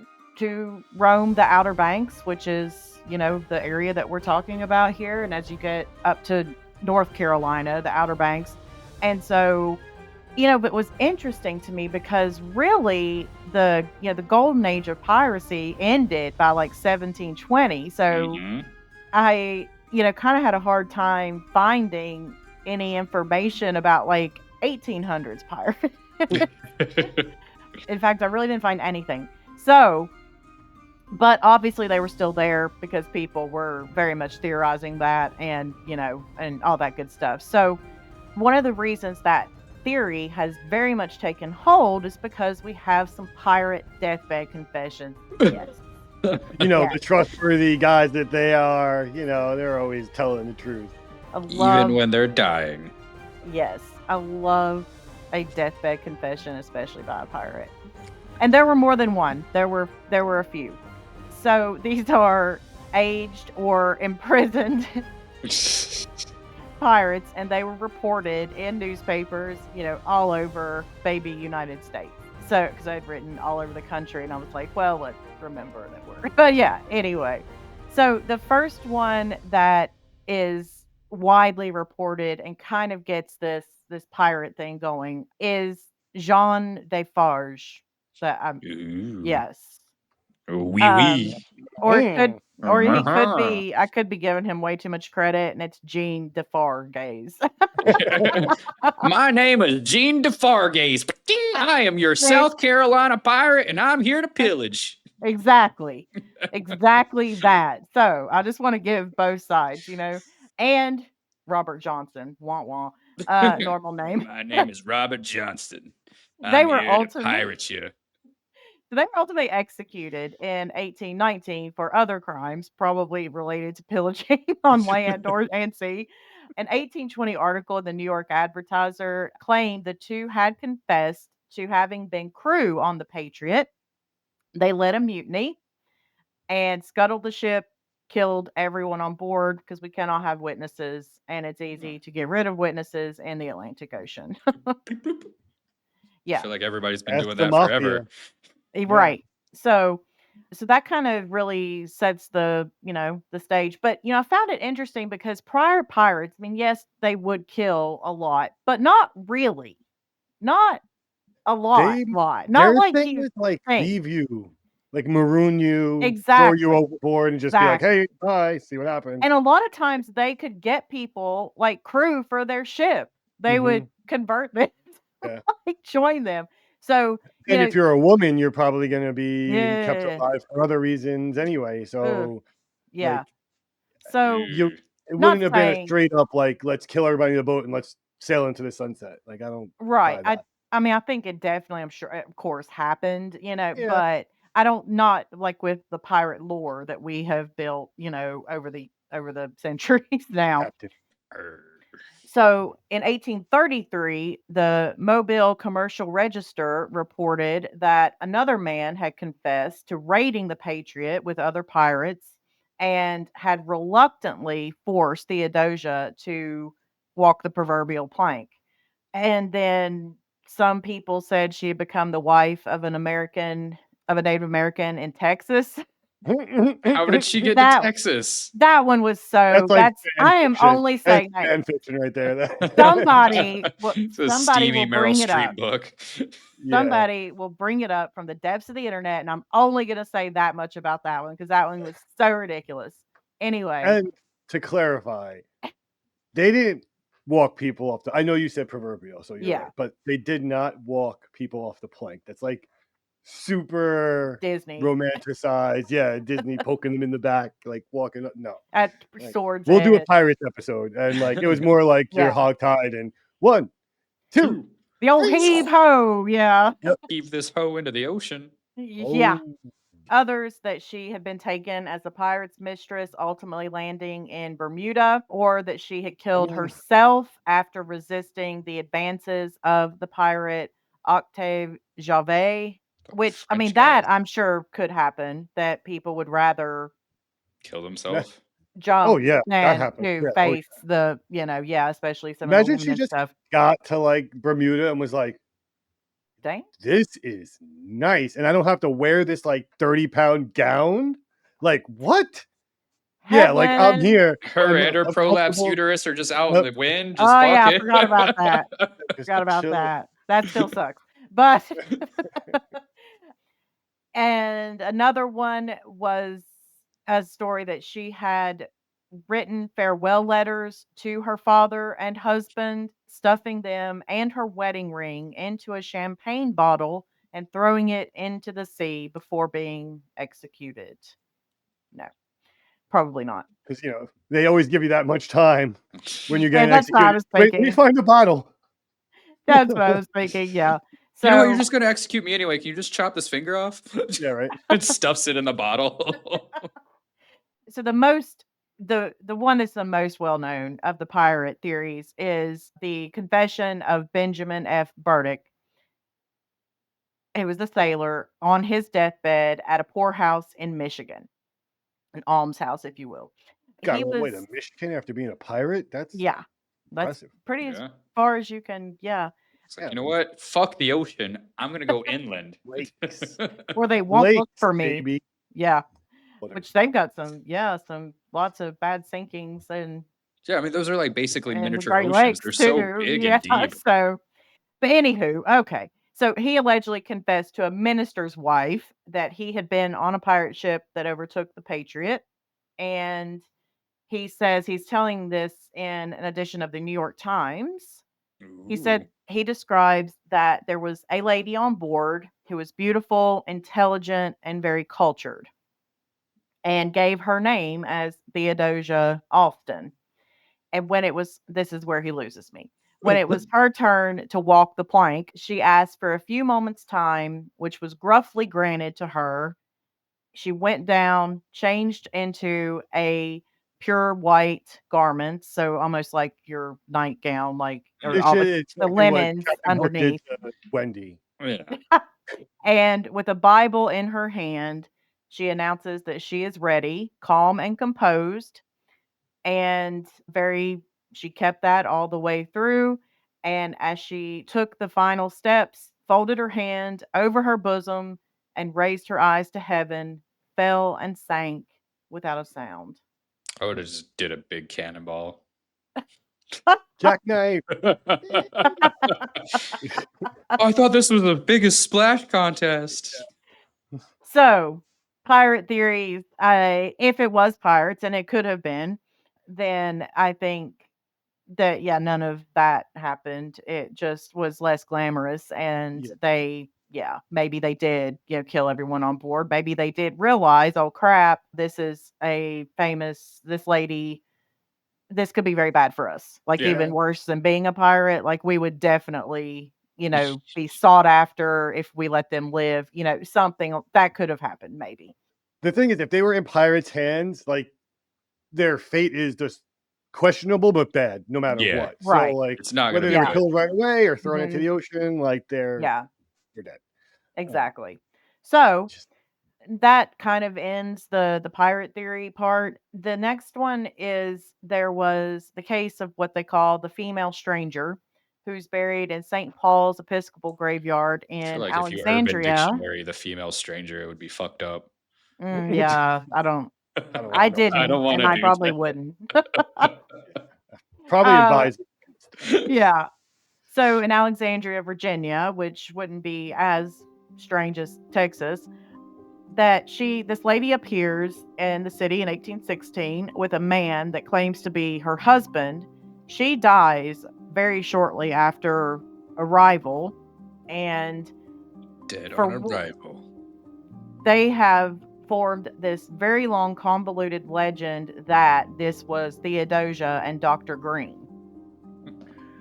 roam the Outer Banks, which is, the area that we're talking about here. And as you get up to North Carolina, the Outer Banks. And so, but it was interesting to me because really the golden age of piracy ended by like 1720. So I, kind of had a hard time finding any information about like 1800s pirates. In fact, I really didn't find anything. So, but obviously they were still there because people were very much theorizing that and, and all that good stuff. So, one of the reasons that theory has very much taken hold is because we have some pirate deathbed confessions. Yes. The trustworthy guys that they are, they're always telling the truth. Even when they're dying. Yes. I love a deathbed confession, especially by a pirate. And there were more than one. There were a few. So these are aged or imprisoned pirates, and they were reported in newspapers, all over baby United States. So, because I'd written all over the country, and I was like, well, let's remember that we're. But yeah, anyway. So the first one that is widely reported and kind of gets this pirate thing going is Jean Defarge. That Ooh. yes. Wee Um, wee. or it could, or he could Uh-huh. be. I could be giving him way too much credit, and it's Gene Defarges. My name is Gene Defarges. I am your See? South Carolina pirate, and I'm here to pillage. Exactly, exactly that. So I just want to give both sides, and Robert Johnson, wah wah, normal name. My name is Robert Johnston. They I'm were here to ultimately pirate you. they were ultimately executed in 1819 for other crimes, probably related to pillaging on land or and sea. An 1820 article in the New York Advertiser claimed the two had confessed to having been crew on the Patriot. They led a mutiny and scuttled the ship, killed everyone on board because we cannot have witnesses, and it's easy to get rid of witnesses in the Atlantic Ocean. Bloop, bloop. I Yeah. feel like everybody's been That's doing the that mafia. forever. Right. So that kind of really sets the stage. But I found it interesting because prior pirates, I mean, yes, they would kill a lot, but not really. Not a lot, They Not their like thing you is like think. leave you, like maroon you, throw you Exactly. overboard, and just be like, Exactly. "Hey, bye, see what happens." And a lot of times they could get people like crew for their ship. They would convert them, Yeah. like join them. So, And if you're a woman, you're probably gonna be kept yeah. alive for other reasons anyway. Ugh, So, yeah. like, So, you it not wouldn't have been a saying straight up like, "Let's kill everybody in the boat and let's sail into the sunset." Like, I don't right. buy I that. I mean, I think it definitely, I'm sure, of course, happened, Yeah. but I don't not like with the pirate lore that we have built, over the centuries now. Captain. Arr. So in 1833, the Mobile Commercial Register reported that another man had confessed to raiding the Patriot with other pirates and had reluctantly forced Theodosia to walk the proverbial plank. And then some people said she had become the wife of of a Native American in Texas. How did she get to That Texas? that one was That's like fan I am fiction. only That's saying that fan fiction right there. It's a somebody will steamy Meryl bring it up. Streep book. Yeah. Somebody will bring it up from the depths of the internet, and I'm only gonna say that much about that one because that one was so ridiculous. Anyway, And to clarify, they didn't walk people off the I know you said proverbial, so you're yeah, right, but they did not walk people off the plank. That's like super Disney romanticized. Yeah, Disney poking them in the back, like walking up. No. at Like, Swords we'll do a Edge. pirates episode. And like it was more like you're Yeah, hogtied and 1, 2, Two. the old 3. heave ho. Yeah, Yep. Heave this hoe into the ocean. yeah. Oh. Others that she had been taken as a pirate's mistress, ultimately landing in Bermuda, or that she had killed Ooh. herself after resisting the advances of the pirate Octave Javert. Which, I mean, French guy that I'm sure could happen, that people would rather killed That- himself. oh jump yeah, that than happened. to Yeah. Oh, face especially some of the imagine women she and just stuff. got to like Bermuda and was like, Dang. this is nice. And I don't have to wear this like 30-pound gown. Like, what? Yeah, like I'm Headland. here. Her and her I'm prolapse comfortable. uterus are just out in Yep, the wind, just Oh, yeah, I fucking. forgot about that. just Forgot about chilling. that. That still sucks. But and another one was a story that she had written farewell letters to her father and husband, stuffing them and her wedding ring into a champagne bottle and throwing it into the sea before being executed. No, probably not. Because they always give you that much time when you're Yeah, getting that's what I executed. was Wait, let me thinking. find the bottle. That's what I was thinking. Yeah. You know what? You're So, just gonna execute me anyway. Can you just chop this finger off? Yeah, right. And stuffs it in the bottle. so the one that's the most well known of the pirate theories is the confession of Benjamin F. Burdick. He was a sailor on his deathbed at a poorhouse in Michigan, an almshouse, if you will. God, He well, wait, a was, Michigan after being a pirate? That's yeah, that's impressive. pretty as Yeah. far as you can, yeah. It's like, Yeah, you know what? Fuck the ocean. I'm gonna go inland. lakes. Where they won't look Lakes, for me. baby. Yeah. Whatever. Which they've got some lots of bad sinkings Yeah, I mean those are like basically in the miniature Great oceans. Lakes They're so too. big Yeah. and deep. So, but anywho, okay. So he allegedly confessed to a minister's wife that he had been on a pirate ship that overtook the Patriot. And he says he's telling this in an edition of the New York Times. He said Ooh. he describes that there was a lady on board who was beautiful, intelligent, and very cultured, and gave her name as Theodosia Alston. And when it was, this is where he loses me. When it was her turn to walk the plank, she asked for a few moments' time, which was gruffly granted to her. She went down, changed into a pure white garment, so almost like your nightgown, like, or This all shit the, is the fucking what linens Captain Hook did underneath, to Wendy. Yeah. and with a Bible in her hand, she announces that she is ready, calm and composed, and she kept that all the way through. And as she took the final steps, folded her hand over her bosom and raised her eyes to heaven, fell and sank without a sound. I would have just did a big cannonball. Jackknife. I thought this was the biggest splash contest. So, pirate theories, if it was pirates, and it could have been, then I think that, yeah, none of that happened. It just was less glamorous, and maybe they did, kill everyone on board. Maybe they did realize, oh crap, this is this lady, this could be very bad for us. Like, Yeah. even worse than being a pirate. Like, we would definitely, be sought after if we let them live. Something that could have happened, maybe. The thing is, if they were in pirates' hands, like, their fate is just questionable but bad, no matter Yeah. what. So, Right. like, It's not whether gonna they be were Yeah. good. killed right away or thrown into Mhm. the ocean, like, they're Yeah, dead. exactly. So Just that kind of ends the pirate theory part. The next one is there was the case of what they call the female stranger, who's buried in St. Paul's Episcopal Graveyard I feel in like if you Urban Alexandria. Dictionary the female stranger, it would be fucked up. Yeah, I I I don't didn't, don't want and to I do probably wouldn't. probably uh, advise. that. yeah. So in Alexandria, Virginia, which wouldn't be as strange as Texas, that this lady appears in the city in 1816 with a man that claims to be her husband. She dies very shortly after arrival, and Dead for on arrival. they have formed this very long convoluted legend that this was Theodosia and Dr. Green,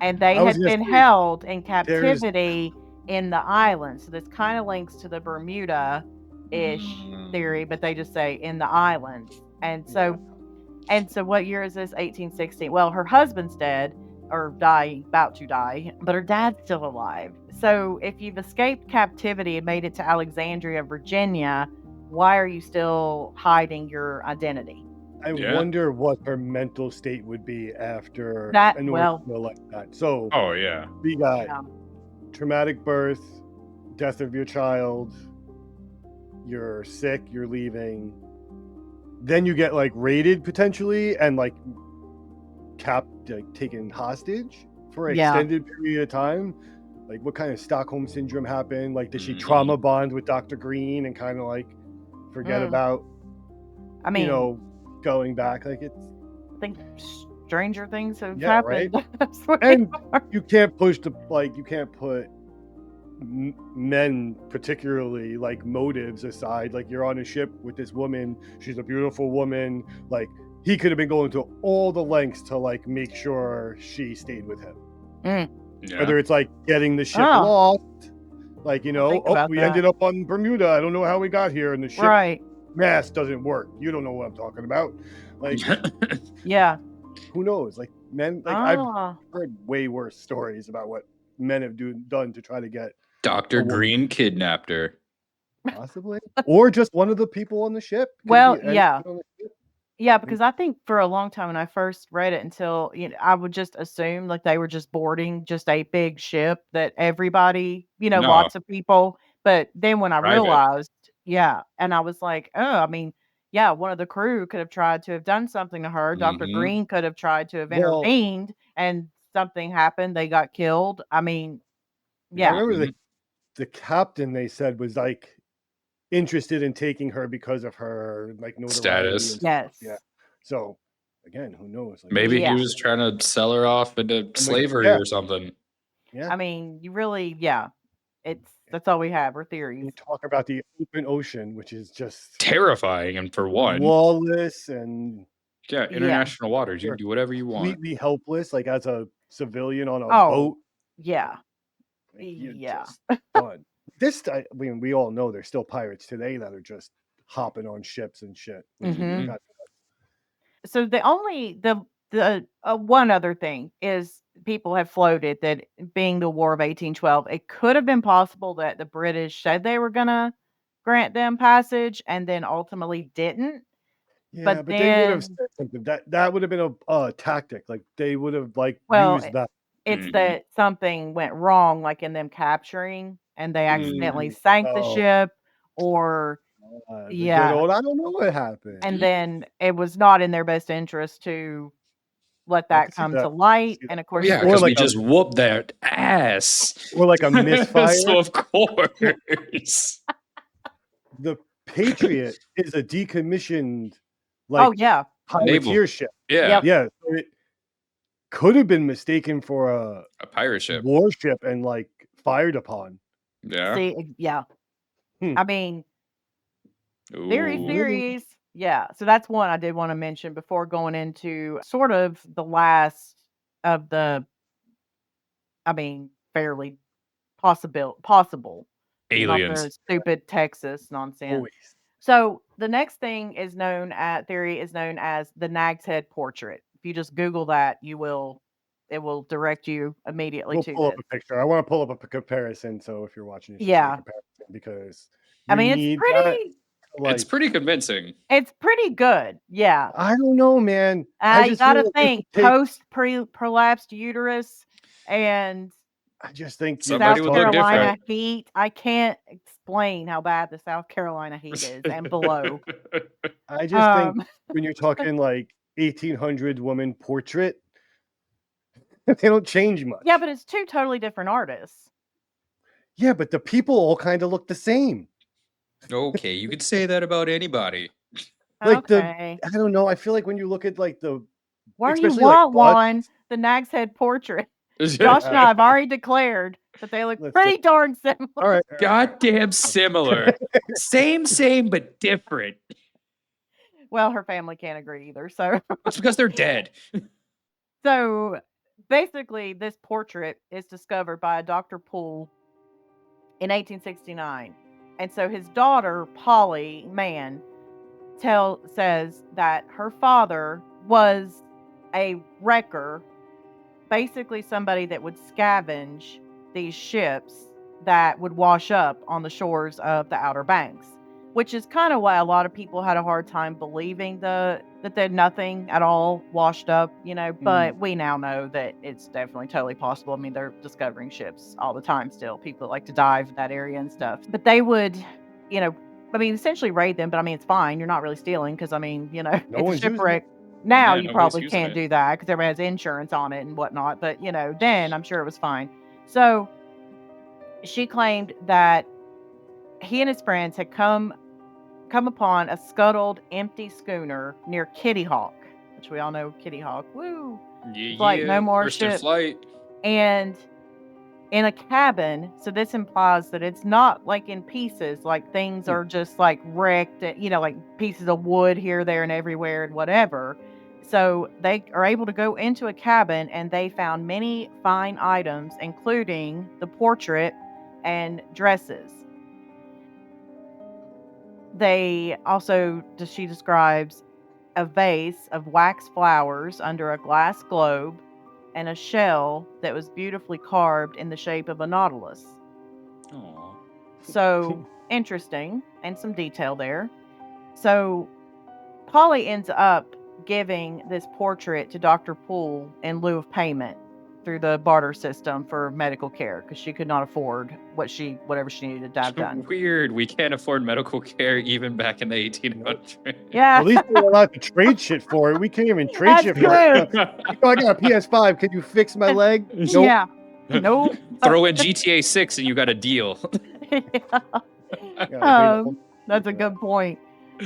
and they I was had gonna been say, held in there's captivity in the island. So this kind of links to the Bermuda ish theory, but they just say in the islands. And so what year is this? 1816. Well, her husband's dead or about to die, but her dad's still alive. So if you've escaped captivity and made it to Alexandria, Virginia, why are you still hiding your identity? I Yeah. wonder what her mental state would be after That, an well, ordeal like that. So Oh yeah. we got yeah. traumatic birth, death of your child, you're sick, you're leaving. Then you get like raided potentially and like taken hostage for an Yeah. extended period of time. Like what kind of Stockholm syndrome happened? Like did she Mhm. trauma bond with Dr. Green and kind of like forget about I mean, going back? Like it's I think stranger things have Yeah, right? happened. That's what and they are. you can't you can't put men particularly like motives aside. Like you're on a ship with this woman, she's a beautiful woman, like he could have been going to all the lengths to like make sure she stayed with him, Mm. Yeah. whether it's like getting the ship Oh. lost, like think about we that. ended up on Bermuda, I don't know how we got here, and the ship Right. mast doesn't work, you don't know what I'm talking about. Like Yeah. who knows, like men, like I've Ah. heard way worse stories about what men have done to try to get Dr. a woman. Green kidnapped her. Possibly, or just one of the people on the ship. Could Well, be anyone yeah. on the ship. Yeah, because I think for a long time when I first read it, until I would just assume like they were just boarding just a big ship that everybody, No, lots of people. But then when I private. realized, and I was like, oh, I mean, yeah, one of the crew could have tried to have done something to her. Dr. Mhm. Green could have tried to have Well, intervened, and something happened. They got killed. I mean, I yeah. remember Mhm. the captain, they said, was like interested in taking her because of her like notoriety Status. and stuff. Yes. Yeah. So again, who knows? Like, Maybe Yeah. he was trying to sell her off into slavery yeah. or something. Yeah. I mean, you really, yeah. That's all we have. Are theories. You talk about the open ocean, which is just Terrifying, and for one, lawless and yeah, international waters. You Sure. can do whatever you want. completely helpless, like as a civilian on a Oh, boat. yeah. Like, you're Yeah. just done. I mean, we all know there's still pirates today that are just hopping on ships and shit. which is Mhm. kinda- So the one other thing is people have floated that being the War of 1812, it could have been possible that the British said they were gonna grant them passage and then ultimately didn't. Yeah, But but they would have then, said something. That would have been a tactic. Like they would have like well, used that. it's Mhm. that something went wrong, like in them capturing, and they accidentally Mm, sank the oh, ship, or the good yeah, old I don't know what happened. and then it was not in their best interest to let I that can see come that. to light. See And that. of course, Yeah, Or because we like a just whooped their ass. or like a misfire. So of course. The Patriot is a decommissioned oh like yeah, Naval. privateer ship. Yeah, Yep. Yeah, so it could have been mistaken for a pirate ship. warship and like fired upon. Yeah. see, yeah. Hmm. I mean, Ooh. theories. Yeah. So that's one I did want to mention before going into sort of the last of the, I mean, fairly possible, not the Aliens. stupid Texas nonsense. Always. So the next thing is known at theory is known as the Nag's Head portrait. If you just Google that, it will direct you immediately We'll to pull up this. a picture. I want to pull up a comparison. So if you're watching, you should see a Yeah. comparison because I you mean, need that. Like, It's pretty convincing. it's pretty good. Yeah. I don't know, man. I You just got feel to like it think would take. post prolapsed uterus and I just think you're Somebody South just would look talking Carolina about. heat. I can't explain how bad the South Carolina heat is and below. I just think Um, when you're talking like 1800 woman portrait, they don't change much. yeah, but it's two totally different artists. Yeah, but the people all kind of look the same. Okay, you could say that about anybody. Like Okay. I don't know. I feel like when you look at like Where you especially like want butts, one, the Nag's Head portrait. Josh Yeah. and I have already declared that they look Listen. pretty darn similar. all right. Goddamn similar. Same, but different. Well, her family can't agree either. So It's because they're dead. So basically, this portrait is discovered by a Dr. Poole in 1869. And so his daughter, Polly Mann, says that her father was a wrecker, basically somebody that would scavenge these ships that would wash up on the shores of the Outer Banks, which is kind of why a lot of people had a hard time believing that nothing at all washed up, but we now know that it's definitely totally possible. I mean, they're discovering ships all the time still. People that like to dive in that area and stuff. But they would, essentially raid them, but I mean, it's fine. You're not really stealing because, it's a one's using it. shipwreck. Now Yeah, you nobody's probably using can't it. do that because everybody has insurance on it and whatnot. But, then I'm sure it was fine. So she claimed that he and his friends had come upon a scuttled, empty schooner near Kitty Hawk, which we all know Kitty Hawk. Woo! Yeah, Like, no more First in ships. flight. And in a cabin, so this implies that it's not like in pieces, like things are just like wrecked, like pieces of wood here, there, and everywhere, and whatever. So they are able to go into a cabin and they found many fine items, including the portrait and dresses. She describes a vase of wax flowers under a glass globe and a shell that was beautifully carved in the shape of a nautilus. Aw. So interesting, and some detail there. So Polly ends up giving this portrait to Dr. Poole in lieu of payment through the barter system for medical care because she could not afford whatever she needed to have done. Weird. We can't afford medical care even back in the 1800s. Yeah, At least we're allowed to trade shit for it. We can't even trade That's shit for true. it. I got a PS5. Can you fix my leg? Nope. yeah. Nope. Throw in GTA 6 and you got a deal. That's a good point.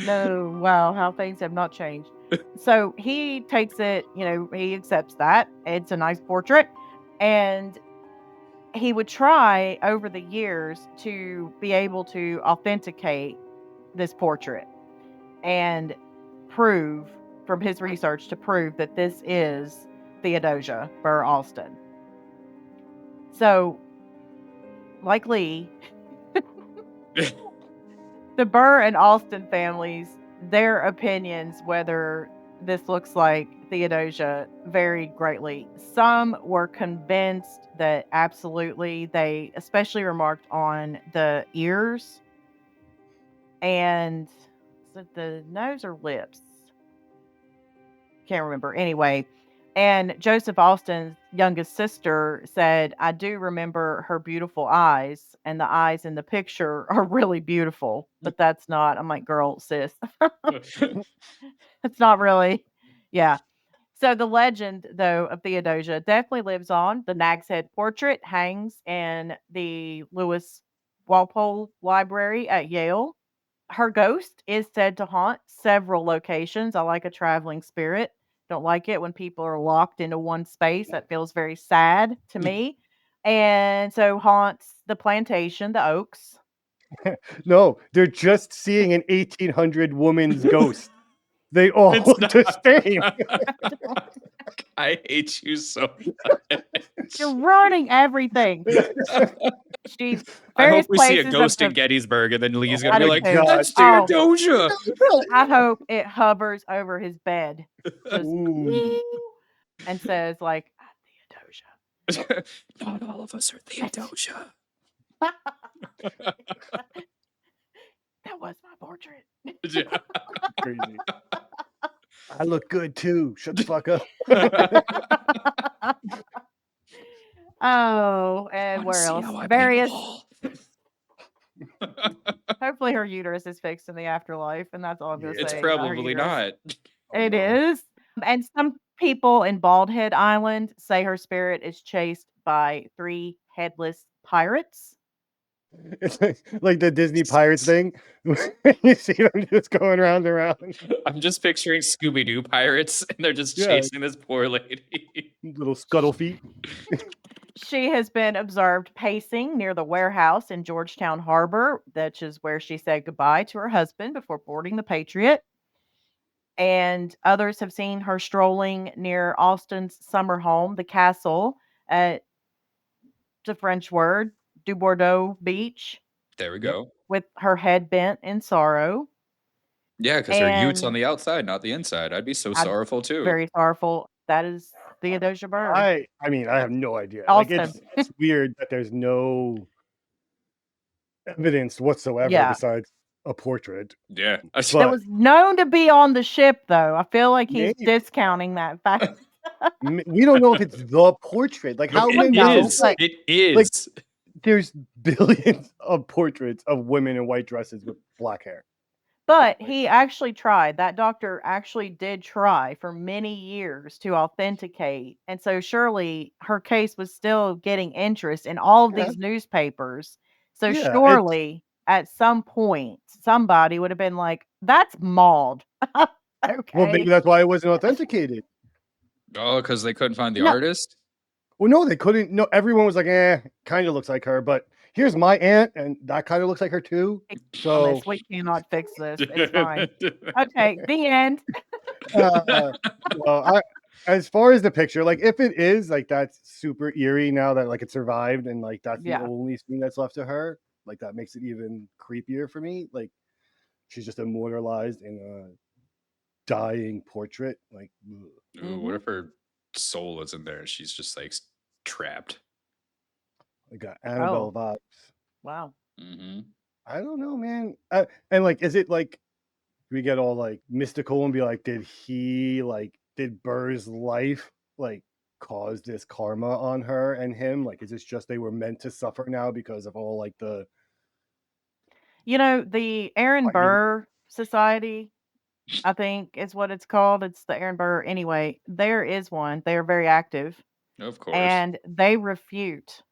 No, wow, how things have not changed. So he takes it, he accepts that. It's a nice portrait. And he would try over the years to be able to authenticate this portrait and prove from his research to prove that this is Theodosia Burr Alston. So, like Lee, the Burr and Alston families, their opinions whether this looks like Theodosia varied greatly. Some were convinced that absolutely, they especially remarked on the ears and is it the nose or lips? Can't remember. Anyway, and Joseph Austin's youngest sister said, I do remember her beautiful eyes, and the eyes in the picture are really beautiful, but that's not. I'm like, girl, sis, it's not really. Yeah. So the legend, though, of Theodosia definitely lives on. The Nag's Head portrait hangs in the Lewis Walpole Library at Yale. Her ghost is said to haunt several locations. I like a traveling spirit. Don't like it when people are locked into one space. That feels very sad to me. And so haunts the plantation, the Oaks. No, they're just seeing an 1800 woman's ghost. They all It's look the same. I hate you so much. You're ruining everything. She I hope various we see a places of ghost in the Gettysburg, and then Lee's Oh gonna be do like, too. "That's Oh. Theodosia." I hope it hovers over his bed, just Ooh. and says like, Theodosia. Not all of us are Theodosia. That was my portrait. Yeah. Crazy. I look good too. Shut the fuck up. Oh, and where else? Various. Hopefully, her uterus is fixed in the afterlife, and that's all I'm going to It's say. about her probably uterus. not. It is. And some people in Bald Head Island say her spirit is chased by 3 headless pirates. It's like the Disney Pirates thing. You see them just going round and round. I'm just picturing Scooby-Doo pirates, and they're just Yeah. chasing this poor lady. Little scuttle feet. She has been observed pacing near the warehouse in Georgetown Harbor, which is where she said goodbye to her husband before boarding the Patriot. And others have seen her strolling near Austin's summer home, the castle at the French word, Du Bordeaux Beach, There we go. with her head bent in sorrow. Yeah, because her ute's on And the outside, not the inside. I'd be so I'm sorrowful too. very sorrowful. That is Theodosia Burr. I mean, I have no idea. Like Austin. it's weird that there's no evidence whatsoever Yeah. besides a portrait. Yeah. That But was known to be on the ship, though. I feel like he's Maybe. discounting that fact. We don't know if it's the portrait. Like how it many? is. Like- It is. There's billions of portraits of women in white dresses with black hair. But he actually tried. That doctor actually did try for many years to authenticate. And so surely her case was still getting interest in all of Yeah. these newspapers. So Yeah, surely at some point somebody would have been like, that's Maud. Okay. Well, maybe that's why it wasn't authenticated. Oh, because they couldn't find the No. artist? Well, no, they couldn't. No, everyone was like, kind of looks like her, but here's my aunt, and that kind of looks like her too. So Promise, we cannot fix this. It's fine. Okay, the end. well, as far as the picture, like if it is like that's super eerie now that like it survived and like that's Yeah. the only thing that's left of her, like that makes it even creepier for me. Like she's just immortalized in a dying portrait. Like ugh. Ooh, what if her soul isn't there? She's just like trapped. I got Annabelle vibes. Wow. Mm-hmm. I don't know, man. And like, is it like we get all like mystical and be like, did Burr's life like cause this karma on her and him? Like, is this just they were meant to suffer now because of all like the The Aaron Fighting. Burr Society, I think is what it's called. It's the Aaron Burr. Anyway, there is one. They are very active. Of course. and they refute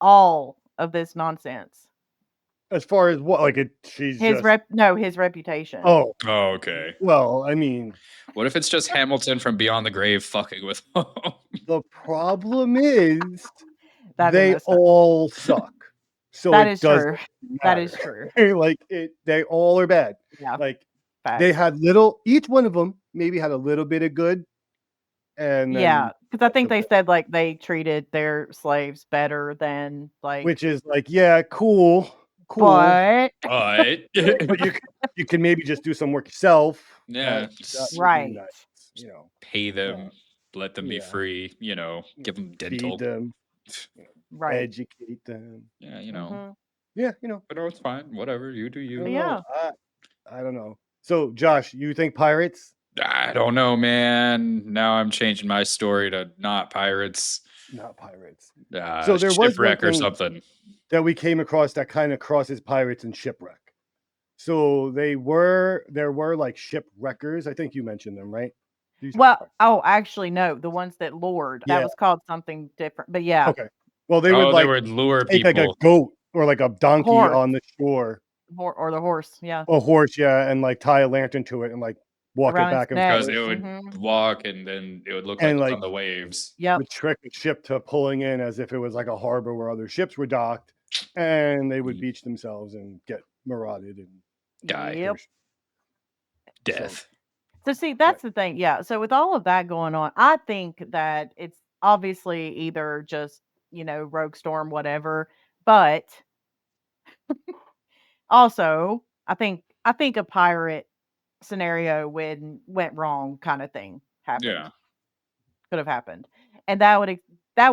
all of this nonsense. As far as what, like she's His just his reputation. oh Oh, okay. well, I mean, What if it's just Hamilton from beyond the grave fucking with him? the problem is That'd be they messed up. all suck, so That it is doesn't true. matter. That is true. Like they all are bad. Yeah. Like Facts. they had each one of them maybe had a little bit of good, and Yeah, then because I think the they said like they treated their slaves better than like. which is like, yeah, cool, But But but you can maybe just do some work yourself. yeah, That just would be right. nice, you know. pay them, let them be Yeah. free. Give them dental. Feed them, Right. educate them. Yeah, Mhm. Yeah, you know. But no, it's fine. Whatever you do, I you. don't Yeah. know. I don't know. So, Josh, you think pirates? I don't know, man. Now I'm changing my story to not pirates. Not pirates. So there was one Shipwreck or thing something. that we came across that kind of crosses pirates and shipwreck. So there were like shipwreckers. I think you mentioned them, right? Well, actually, no. The ones that lured, Yeah. that was called something different. But yeah, Okay. Well, they would they like would lure take like a people. goat or like a donkey Horse. on the shore, or the horse. Yeah, a horse, yeah, and like tie a lantern to it and like walk around it its back and neck. Because forth. it would Mhm. walk and then it would look like And it's like on the waves. Yep. would trick the ship to pulling in as if it was like a harbor where other ships were docked, and they would beach themselves and get marauded and Die. Yep. Death. So see, that's the thing. Yeah. So with all of that going on, I think that it's obviously either just, rogue storm, whatever. But also, I think a pirate scenario when went wrong kind of thing happened. Yeah. Could have happened. And that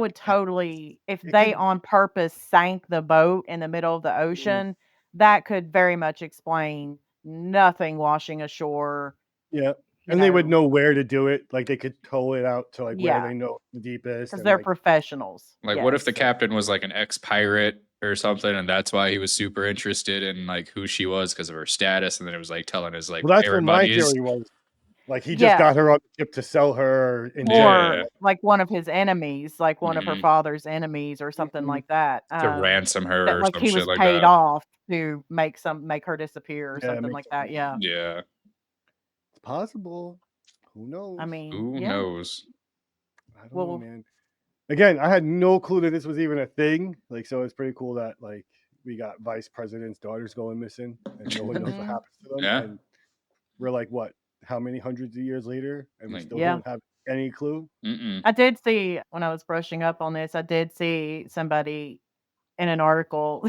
would totally, if It they could- on purpose sank the boat in the middle of the ocean, that could very much explain nothing washing ashore. Yeah. You And they would know, know where to do it. Like they could tow it out to like where Yeah. they know the deepest. because And they're like, professionals. Like, what if Yes. the captain was like an ex-pirate or something, and that's why he was super interested in like who she was because of her status, and then it was like telling his like well, that's what pirate my buddies. theory was. Like he just Yeah. got her on the ship to sell her into Or Yeah. like one of his enemies, like one of her Mhm. father's enemies or something Mhm. like that. To ransom her That or like some he shit was like paid that. off to make her disappear or Yeah, something make like something that. Yeah. Yeah. It's possible. Who knows? I mean, Who yeah. knows? I don't know, Well, man. Again, I had no clue that this was even a thing. Like, so it's pretty cool that like we got vice presidents' daughters going missing and no one knows what Mhm. happens to them. Yeah. And we're like, what? How many hundreds of years later, and we Like, still Yeah. don't have any clue? Mm-mm. I did see when I was brushing up on this, I did see somebody in an article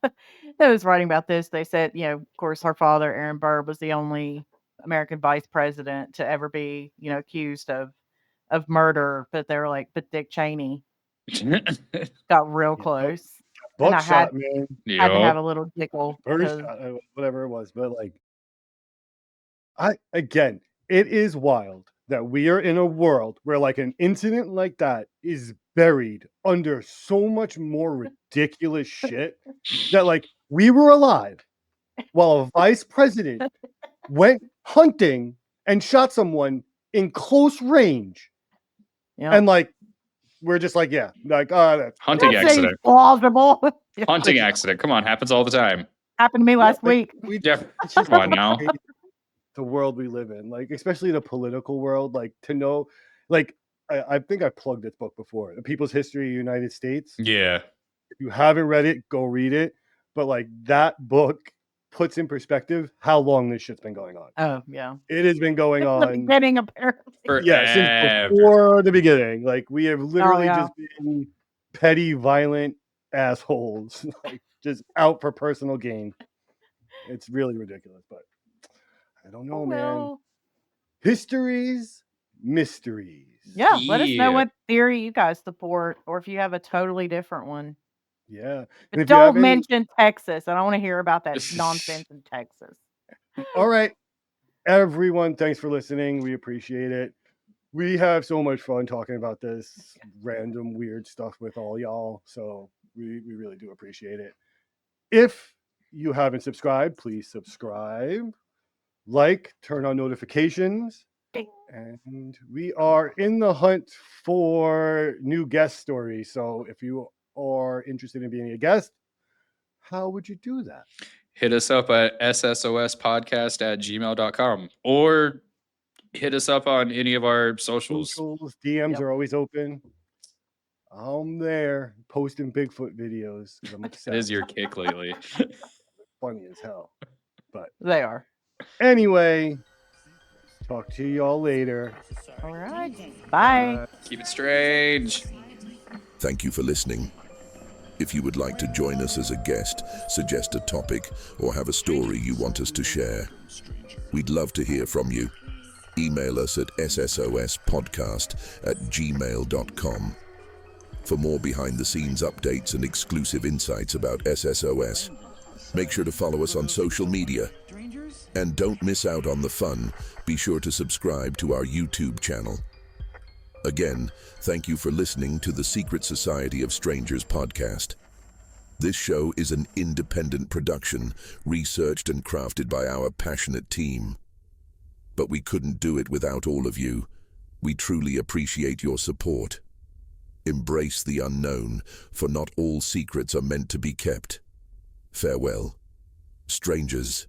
that was writing about this. They said, of course, her father, Aaron Burr, was the only American vice president to ever be, accused of murder. But they were like, but Dick Cheney got real Yeah. close. And I Buckshot, man. had to have Yup. a little giggle Birdshot, because whatever it was. But like, it is wild that we are in a world where like an incident like that is buried under so much more ridiculous shit that like we were alive while a vice president went hunting and shot someone in close range, and like we're just like, yeah, like that's Hunting that seems accident. plausible. Hunting accident. Come on, happens all the time. Happened to me last week. Yeah. it's just Come on now. crazy, the world we live in, like especially the political world, like to know, like I think I plugged this book before, The People's History of the United States. Yeah. If you haven't read it, go read it. But like that book puts in perspective how long this shit's been going on. Oh, yeah. It has been going From the on, beginning, apparently. yeah, since Forever. before the beginning. Like we have literally yeah. just been petty, violent assholes, like just out for personal gain. It's really ridiculous, but I don't know, man. Well, Histories, mysteries. yeah. Let us know Yeah. what theory you guys support, or if you have a totally different one. Yeah. And But if you have don't any, mention Texas. I don't want to hear about that nonsense in Texas. all right, everyone, thanks for listening. We appreciate it. We have so much fun talking about this random weird stuff with all y'all. So we really do appreciate it. If you haven't subscribed, please subscribe, like, turn on notifications. And we are in the hunt for new guest stories. So if you are interested in being a guest, how would you do that? Hit us up at ssospodcast@gmail.com or hit us up on any of our socials. Socials, DMs Yep. are always open. I'm there posting Bigfoot videos because I'm That obsessed. is your kick lately. Funny as hell. But They are. anyway, talk to y'all later. All right. Bye. Keep it strange. Thank you for listening. If you would like to join us as a guest, suggest a topic, or have a story you want us to share, we'd love to hear from you. Email us at ssospodcast@gmail.com. For more behind-the-scenes updates and exclusive insights about SSOS, make sure to follow us on social media. And don't miss out on the fun. Be sure to subscribe to our YouTube channel. Again, thank you for listening to the Secret Society of Strangers podcast. This show is an independent production, researched and crafted by our passionate team. But we couldn't do it without all of you. We truly appreciate your support. Embrace the unknown, for not all secrets are meant to be kept. Farewell, strangers.